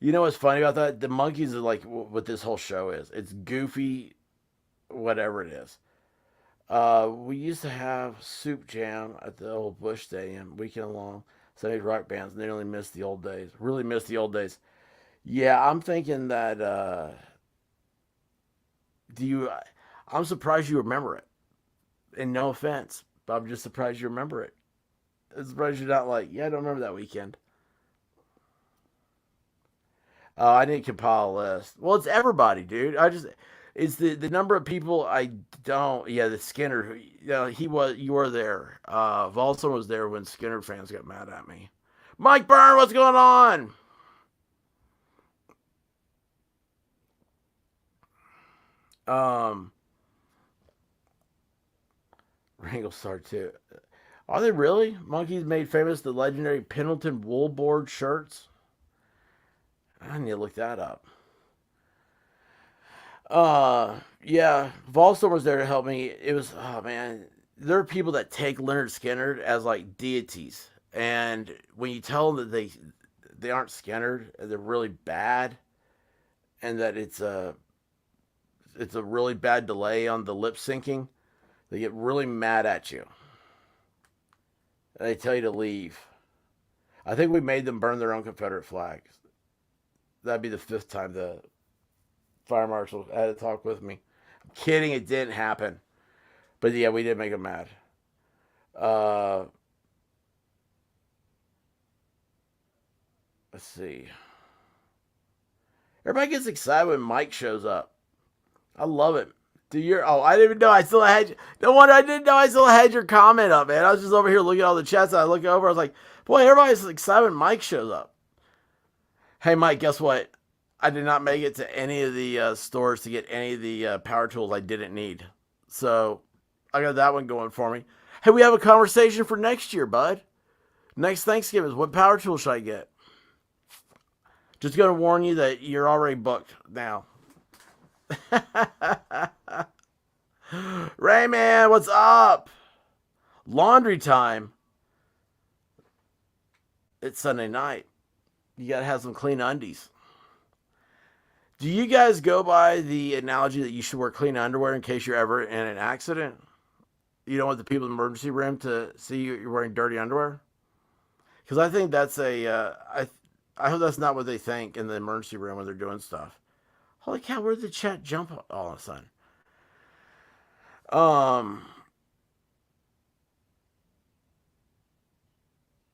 You know what's funny about that? The Monkees are like what this whole show is. It's goofy, whatever it is. We used to have Soup Jam at the old Bush Stadium weekend long. Sunday rock bands, and they really miss the old days. Really miss the old days. Yeah, I'm thinking that. Do you? I'm surprised you remember it. And no offense, but I'm just surprised you remember it. I'm surprised you're not like, yeah, I don't remember that weekend. I need to compile a list. Well, it's everybody, dude. It's the number of people I don't. Yeah, the Skinner. You know, you were there. Volson was there when Skinner fans got mad at me. Mike Byrne, what's going on? Um, Wrangle Star too. Are they really? Monkeys made famous the legendary Pendleton wool board shirts. I need to look that up. Yeah, Volstorm was there to help me. It was, oh man, there are people that take Leonard Skinner as like deities, and when you tell them that they aren't Skinner, they're really bad, and that it's a really bad delay on the lip syncing, they get really mad at you. And they tell you to leave. I think we made them burn their own Confederate flags. That'd be the fifth time the fire marshal had to talk with me. I'm kidding, it didn't happen. But yeah, we did make them mad. Uh, let's see. Everybody gets excited when Mike shows up. I love it. I didn't even know I still had. No wonder I didn't know I still had your comment up, man. I was just over here looking at all the chats. And I look over. I was like, boy, everybody's excited when Mike shows up. Hey, Mike, guess what? I did not make it to any of the stores to get any of the power tools I didn't need. So I got that one going for me. Hey, we have a conversation for next year, bud. Next Thanksgiving is what power tool should I get? Just going to warn you that you're already booked now. Rayman, what's up? Laundry time. It's Sunday night. You got to have some clean undies. Do you guys go by the analogy that you should wear clean underwear in case you're ever in an accident? You don't want the people in the emergency room to see you're wearing dirty underwear? Because I think that's I hope that's not what they think in the emergency room when they're doing stuff. Holy cow, where did the chat jump all of a sudden?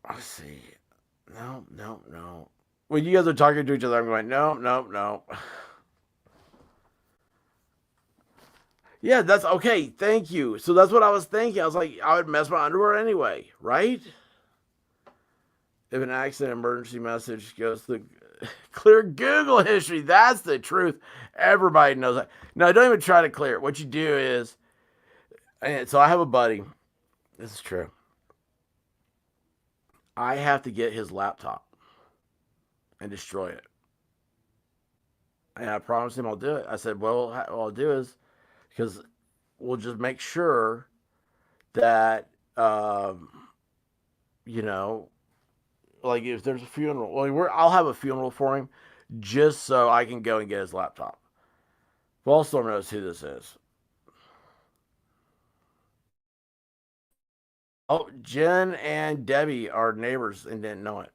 Let's see. No. When you guys are talking to each other, I'm going, no. Yeah, that's okay. Thank you. So that's what I was thinking. I was like, I would mess my underwear anyway, right? If an accident emergency message goes to clear Google history, that's the truth. Everybody knows that. No, don't even try to clear it. What you do is, and so I have a buddy. This is true. I have to get his laptop and destroy it. And I promised him I'll do it. I said, well, what I'll do is, because we'll just make sure that, you know, like if there's a funeral, well, I'll have a funeral for him just so I can go and get his laptop. Ballstorm knows who this is. Oh, Jen and Debbie are neighbors and didn't know it.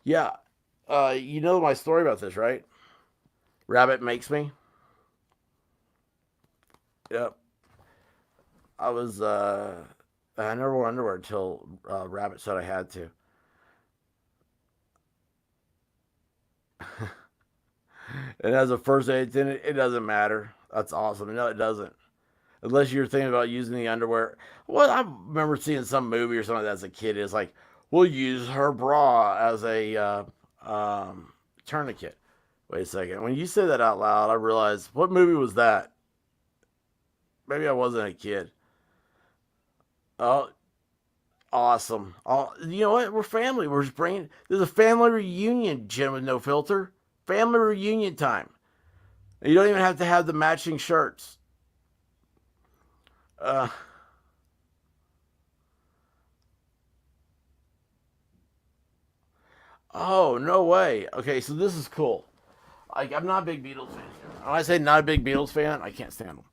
Yeah, you know my story about this, right? Rabbit makes me. Yep. I was I never wore underwear until Rabbit said I had to. And as a first aid attendant, it doesn't matter. That's awesome. No, it doesn't. Unless you're thinking about using the underwear. Well, I remember seeing some movie or something as a kid. It's like, we'll use her bra as a tourniquet. Wait a second. When you say that out loud, I realized, what movie was that? Maybe I wasn't a kid. Oh, awesome. Oh, you know what? We're family. We're just bringing. There's a family reunion, Jim with no filter. Family reunion time. You don't even have to have the matching shirts. Uh, oh, no way. Okay, so this is cool. I'm not a big Beatles fan. When I say not a big Beatles fan, I can't stand them.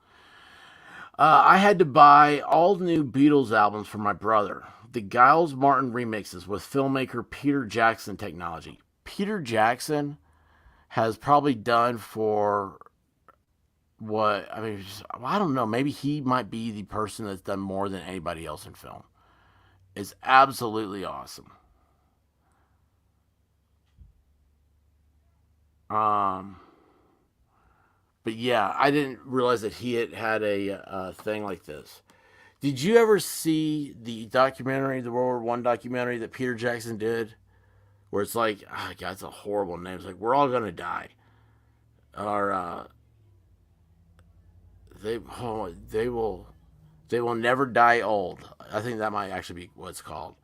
I had to buy all new Beatles albums for my brother. The Giles Martin remixes with filmmaker Peter Jackson technology. Peter Jackson has probably done for what, I mean, I don't know. Maybe he might be the person that's done more than anybody else in film. It's absolutely awesome. Um, but yeah, I didn't realize that he had a thing like this. Did you ever see the documentary, the World War I documentary that Peter Jackson did? Where it's like, oh God, it's a horrible name. It's like, we're all gonna die. Or they will never die old. I think that might actually be what it's called.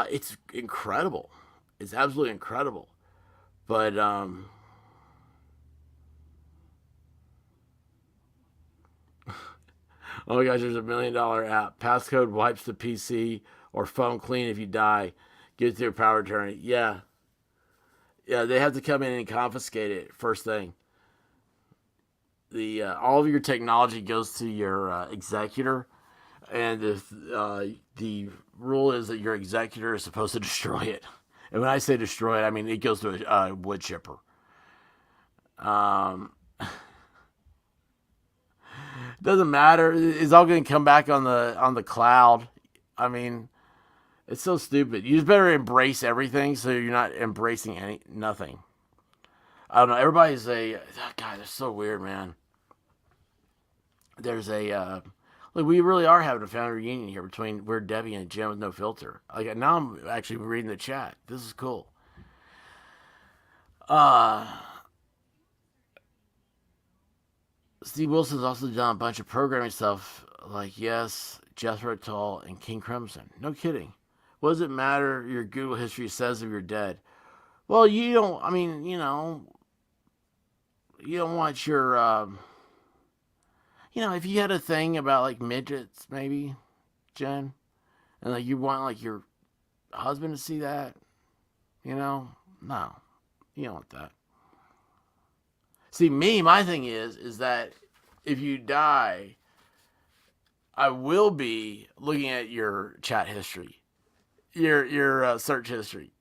It's incredible. It's absolutely incredible. But oh my gosh, there's $1 million app. Passcode wipes the PC or phone clean if you die. Give it to your power attorney. Yeah. Yeah, they have to come in and confiscate it first thing. The all of your technology goes to your executor, and if the rule is that your executor is supposed to destroy it. And when I say destroy it, I mean it goes to a wood chipper. Um, doesn't matter. It's all going to come back on the cloud. I mean, it's so stupid. You just better embrace everything so you're not embracing nothing. I don't know. Everybody's God, it's so weird, man. There's like we really are having a family reunion here between Weird Debbie and Jim with no filter. Like now I'm actually reading the chat. This is cool. Uh, Steve Wilson's also done a bunch of programming stuff like Yes, Jethro Tull, and King Crimson. No kidding. What does it matter your Google history says if you're dead? Well, you don't, I mean, you don't want your, if you had a thing about like midgets, maybe, Jen, and like you want like your husband to see that, no, you don't want that. See, my thing is that if you die, I will be looking at your chat history, your search history.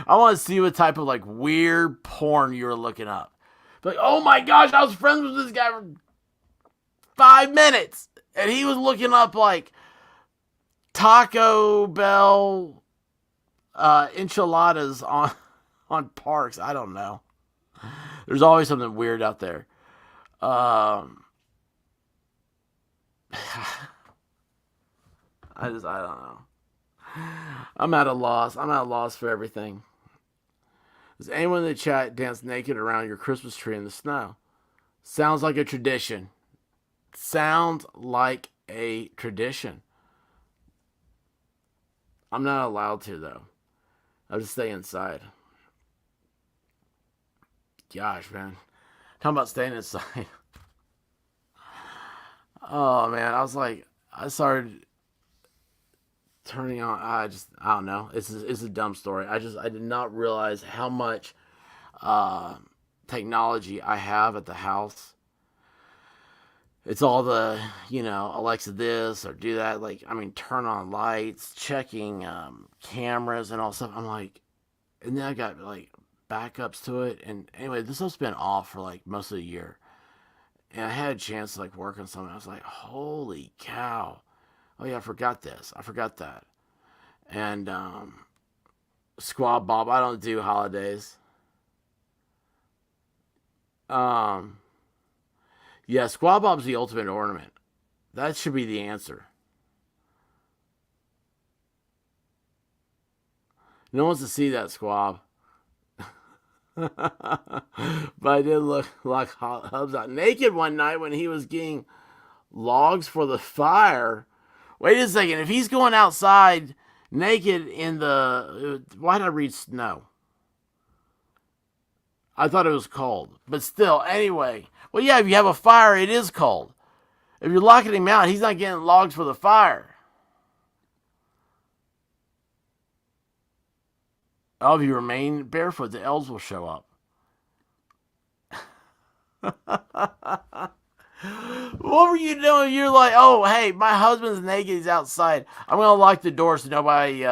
I want to see what type of like weird porn you were looking up. Like, oh my gosh, I was friends with this guy for 5 minutes, and he was looking up like Taco Bell enchiladas on Parks. I don't know. There's always something weird out there. I don't know. I'm at a loss. I'm at a loss for everything. Does anyone in the chat dance naked around your Christmas tree in the snow? Sounds like a tradition. Sounds like a tradition. I'm not allowed to, though. I'll just stay inside. Gosh, man. Talking about staying inside. Oh, man. I started turning on. I don't know. It's a dumb story. I did not realize how much technology I have at the house. It's all the, Alexa this or do that. Like, I mean, turn on lights, checking cameras and all stuff. I'm like, and then I got like backups to it. And anyway, this stuff's been off for like most of the year. And I had a chance to like work on something. I was like, holy cow. Oh yeah, I forgot this. I forgot that. And Squab Bob, I don't do holidays. Yeah, Squab Bob's the ultimate ornament. That should be the answer. No one wants to see that, Squab. But I did look like Hubs out naked one night when he was getting logs for the fire. Wait a second. If he's going outside naked in the... Why did I read snow? I thought it was cold. But still, anyway. Well, yeah, if you have a fire, it is cold. If you're locking him out, he's not getting logs for the fire. Oh, if you remain barefoot, the elves will show up. What were you doing? You're like, oh, hey, my husband's naked. He's outside. I'm going to lock the door so nobody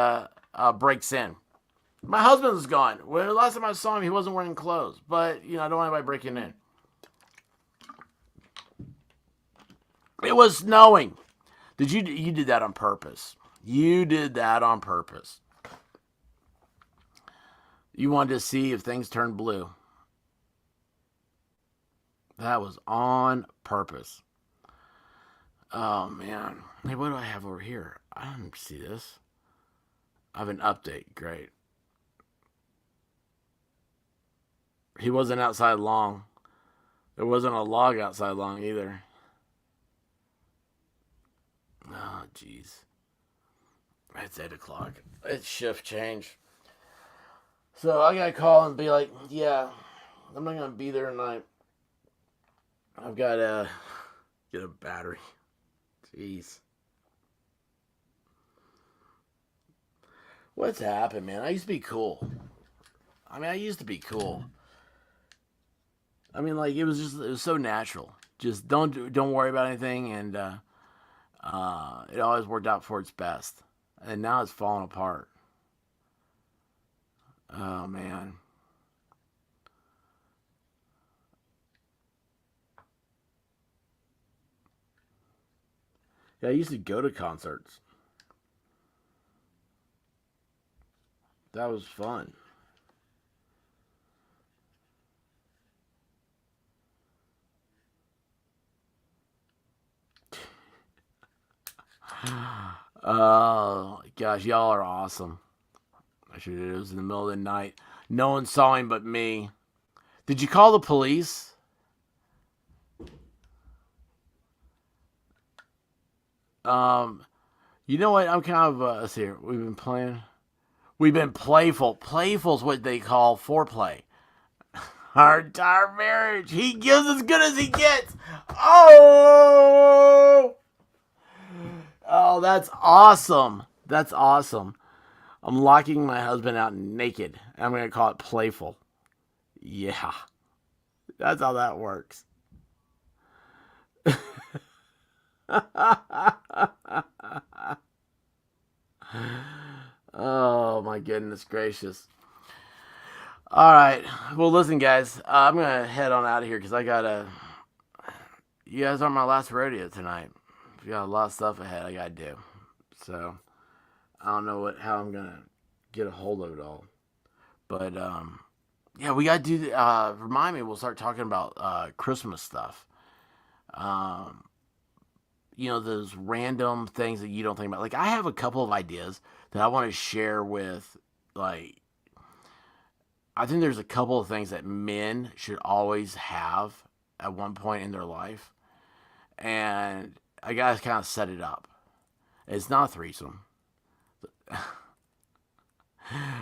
breaks in. My husband's gone. When the last time I saw him, he wasn't wearing clothes. But, I don't want anybody breaking in. It was snowing. You did that on purpose. You did that on purpose. You wanted to see if things turned blue. That was on purpose. Oh, man. Hey, what do I have over here? I don't see this. I have an update. Great. He wasn't outside long. There wasn't a log outside long either. Oh, jeez. It's 8 o'clock. It's shift change. So I gotta call and be like, yeah, I'm not gonna be there tonight. I've gotta get a battery. Jeez. What's happened, man? I used to be cool. I used to be cool. Like it was so natural. Just don't worry about anything, and it always worked out for its best. And now it's falling apart. Oh man. Yeah, I used to go to concerts. That was fun. Oh gosh, y'all are awesome. It was in the middle of the night. No one saw him but me. Did you call the police? You know what? I'm kind of, let's see here. We've been playing. We've been playful. Playful's what they call foreplay. Our entire marriage. He gives as good as he gets. Oh! Oh, that's awesome. That's awesome. I'm locking my husband out naked. I'm going to call it playful. Yeah. That's how that works. Oh, my goodness gracious. All right. Well, listen, guys. I'm going to head on out of here because I got to. You guys aren't my last rodeo tonight. We got a lot of stuff ahead I got to do. So, I don't know how I'm going to get a hold of it all. But, yeah, we got to do. Remind me, we'll start talking about Christmas stuff. Those random things that you don't think about. Like, I have a couple of ideas that I want to share with, like, I think there's a couple of things that men should always have at one point in their life. And I got to kind of set it up. It's not a threesome.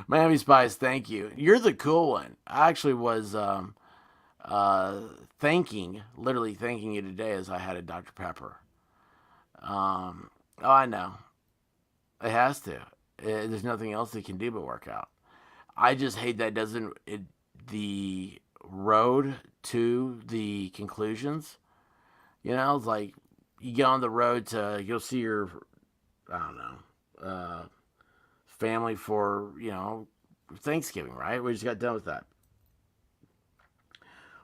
Miami Spice, thank you. You're the cool one. I actually was literally thanking you today as I had a Dr. Pepper. Oh, I know. It has to. There's nothing else they can do but work out. I just hate that the road to the conclusions, it's like you get on the road to go see your, I don't know, family for, Thanksgiving, right? We just got done with that.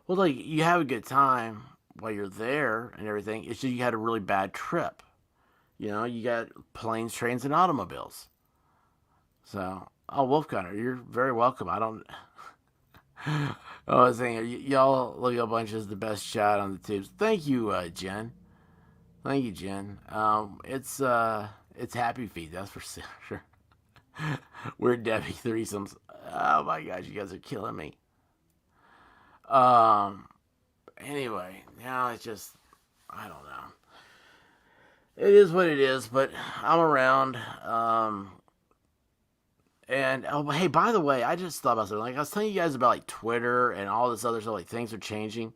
Well, like, you have a good time while you're there and everything. It's just you had a really bad trip. You got planes, trains, and automobiles. So, Wolfgunner, you're very welcome. I don't. I was saying, y'all look a bunch as the best shot on the tubes. Thank you, Jen. Thank you, Jen. It's happy feet, that's for sure. We're Debbie threesomes. Oh my gosh, you guys are killing me. Anyway, now it's just, I don't know. It is what it is, but I'm around. And hey, by the way, I just thought about something. Like I was telling you guys about like Twitter and all this other stuff. Like things are changing.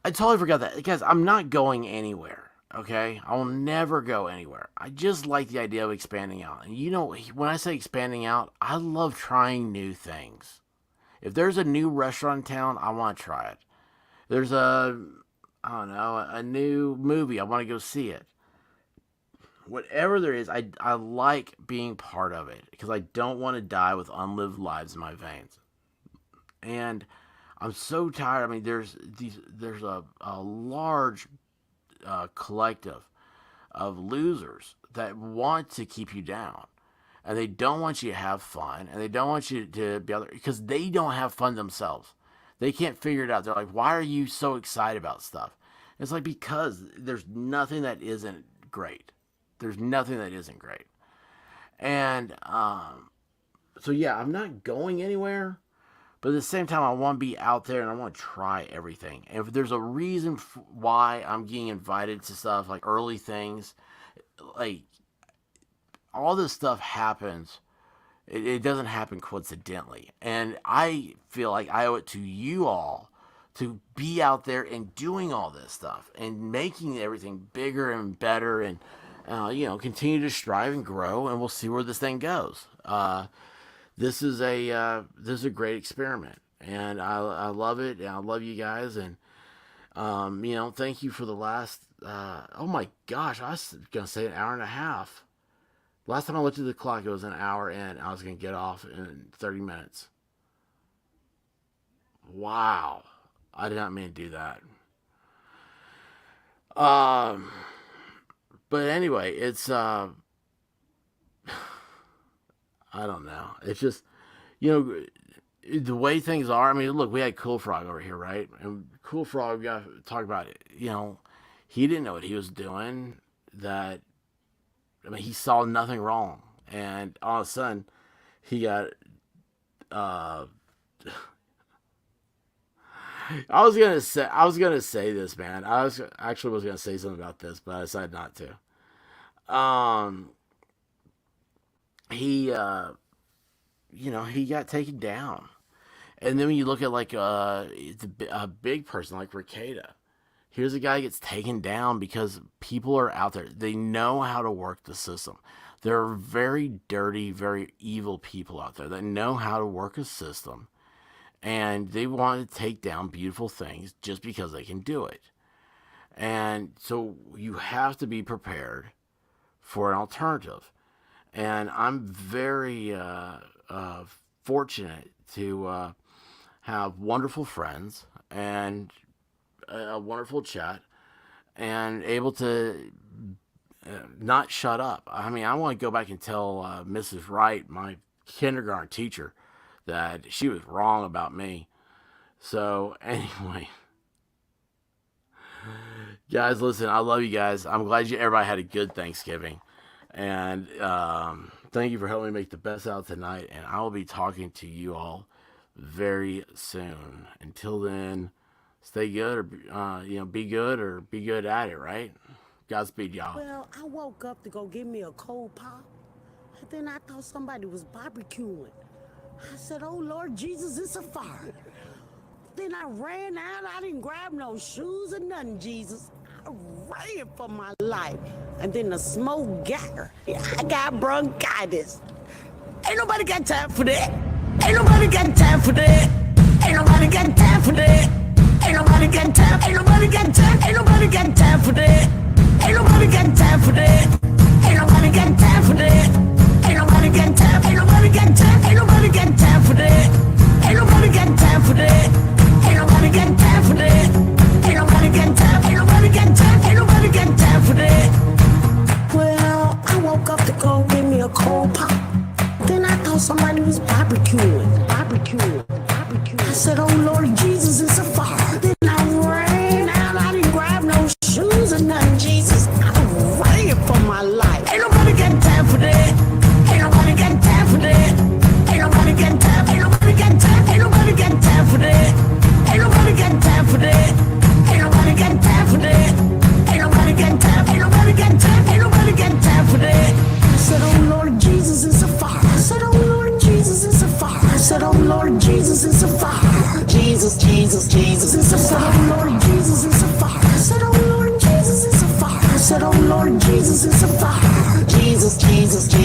I totally forgot that, guys. I'm not going anywhere. Okay, I will never go anywhere. I just like the idea of expanding out. And when I say expanding out, I love trying new things. If there's a new restaurant in town, I want to try it. There's a new movie, I want to go see it. Whatever there is, I like being part of it because I don't want to die with unlived lives in my veins. And I'm so tired. I mean, there's a large collective of losers that want to keep you down, and they don't want you to have fun, and they don't want you to be able because they don't have fun themselves. They can't figure it out. They're like, "Why are you so excited about stuff?" It's like because there's nothing that isn't great. There's nothing that isn't great. And so yeah, I'm not going anywhere, but at the same time, I want to be out there and I want to try everything. And if there's a reason why I'm getting invited to stuff like early things, like all this stuff happens. It doesn't happen coincidentally. And I feel like I owe it to you all to be out there and doing all this stuff and making everything bigger and better and continue to strive and grow, and we'll see where this thing goes. This is a great experiment, and I love it, and I love you guys, and thank you for the last. Oh my gosh, I was gonna say an hour and a half. Last time I looked at the clock, it was an hour in. I was gonna get off in 30 minutes. Wow, I did not mean to do that. But anyway, it's I don't know. It's just the way things are. I mean, look, we had Cool Frog over here, right? And Cool Frog, we got to talk about it. He didn't know what he was doing. He saw nothing wrong, and all of a sudden, he got. I was gonna say this, man. I was gonna say something about this, but I decided not to. He he got taken down, and then when you look at like a big person like Ricada, here's a guy gets taken down because people are out there. They know how to work the system. There are very dirty, very evil people out there that know how to work a system, and they want to take down beautiful things just because they can do it. And so you have to be prepared for an alternative. And I'm very fortunate to have wonderful friends and a wonderful chat and able to not shut up. I mean, I want to go back and tell Mrs. Wright, my kindergarten teacher, that she was wrong about me. So anyway, guys, listen, I love you guys. I'm glad everybody had a good Thanksgiving. And thank you for helping me make the best out tonight. And I will be talking to you all very soon. Until then, stay good, or be good, or be good at it, right? Godspeed, y'all. Well, I woke up to go get me a cold pop, and then I thought somebody was barbecuing. I said, "Oh Lord Jesus, it's a fire." Then I ran out. I didn't grab no shoes or nothing, Jesus. I ran for my life. And then the smoke got her. I got bronchitis. Ain't nobody got time for that. Ain't nobody got time for that. Ain't nobody got time for that. Ain't nobody got time. Ain't nobody got time. Ain't nobody got time for that. Ain't nobody got time for that. Ain't nobody got time for that. Ain't nobody got time. Ain't nobody got time. Ain't nobody got time for that. Ain't nobody got time for that. Ain't nobody got time for that. Ain't nobody got time. Ain't nobody got time. Ain't nobody got time for that. Well, I woke up to go get me a cold pop. Then I thought somebody was barbecuing. I said, "Oh Lord Jesus, it's a fire." Then I ran out. I didn't grab no shoes or nothing, Jesus. I ran for my life. Ain't nobody got time for that. Ain't nobody got time for that. Ain't nobody got time. Ain't nobody got time. Ain't nobody got time for that. Ain't nobody got time for that. Ain't nobody got time for that. Ain't nobody got time. Ain't nobody got time. Ain't nobody got time for that. I said, "Oh Lord Jesus, it's a fire." I said, "Oh Lord Jesus, it's a fire." I said, "Oh Lord Jesus, it's a fire." Jesus, Jesus, Jesus, it's a fire. "Oh Lord Jesus, it's a fire." I said, "Oh Lord Jesus, it's a fire." I said, "Oh Lord Jesus, it's a fire." Jesus, Jesus, Jesus.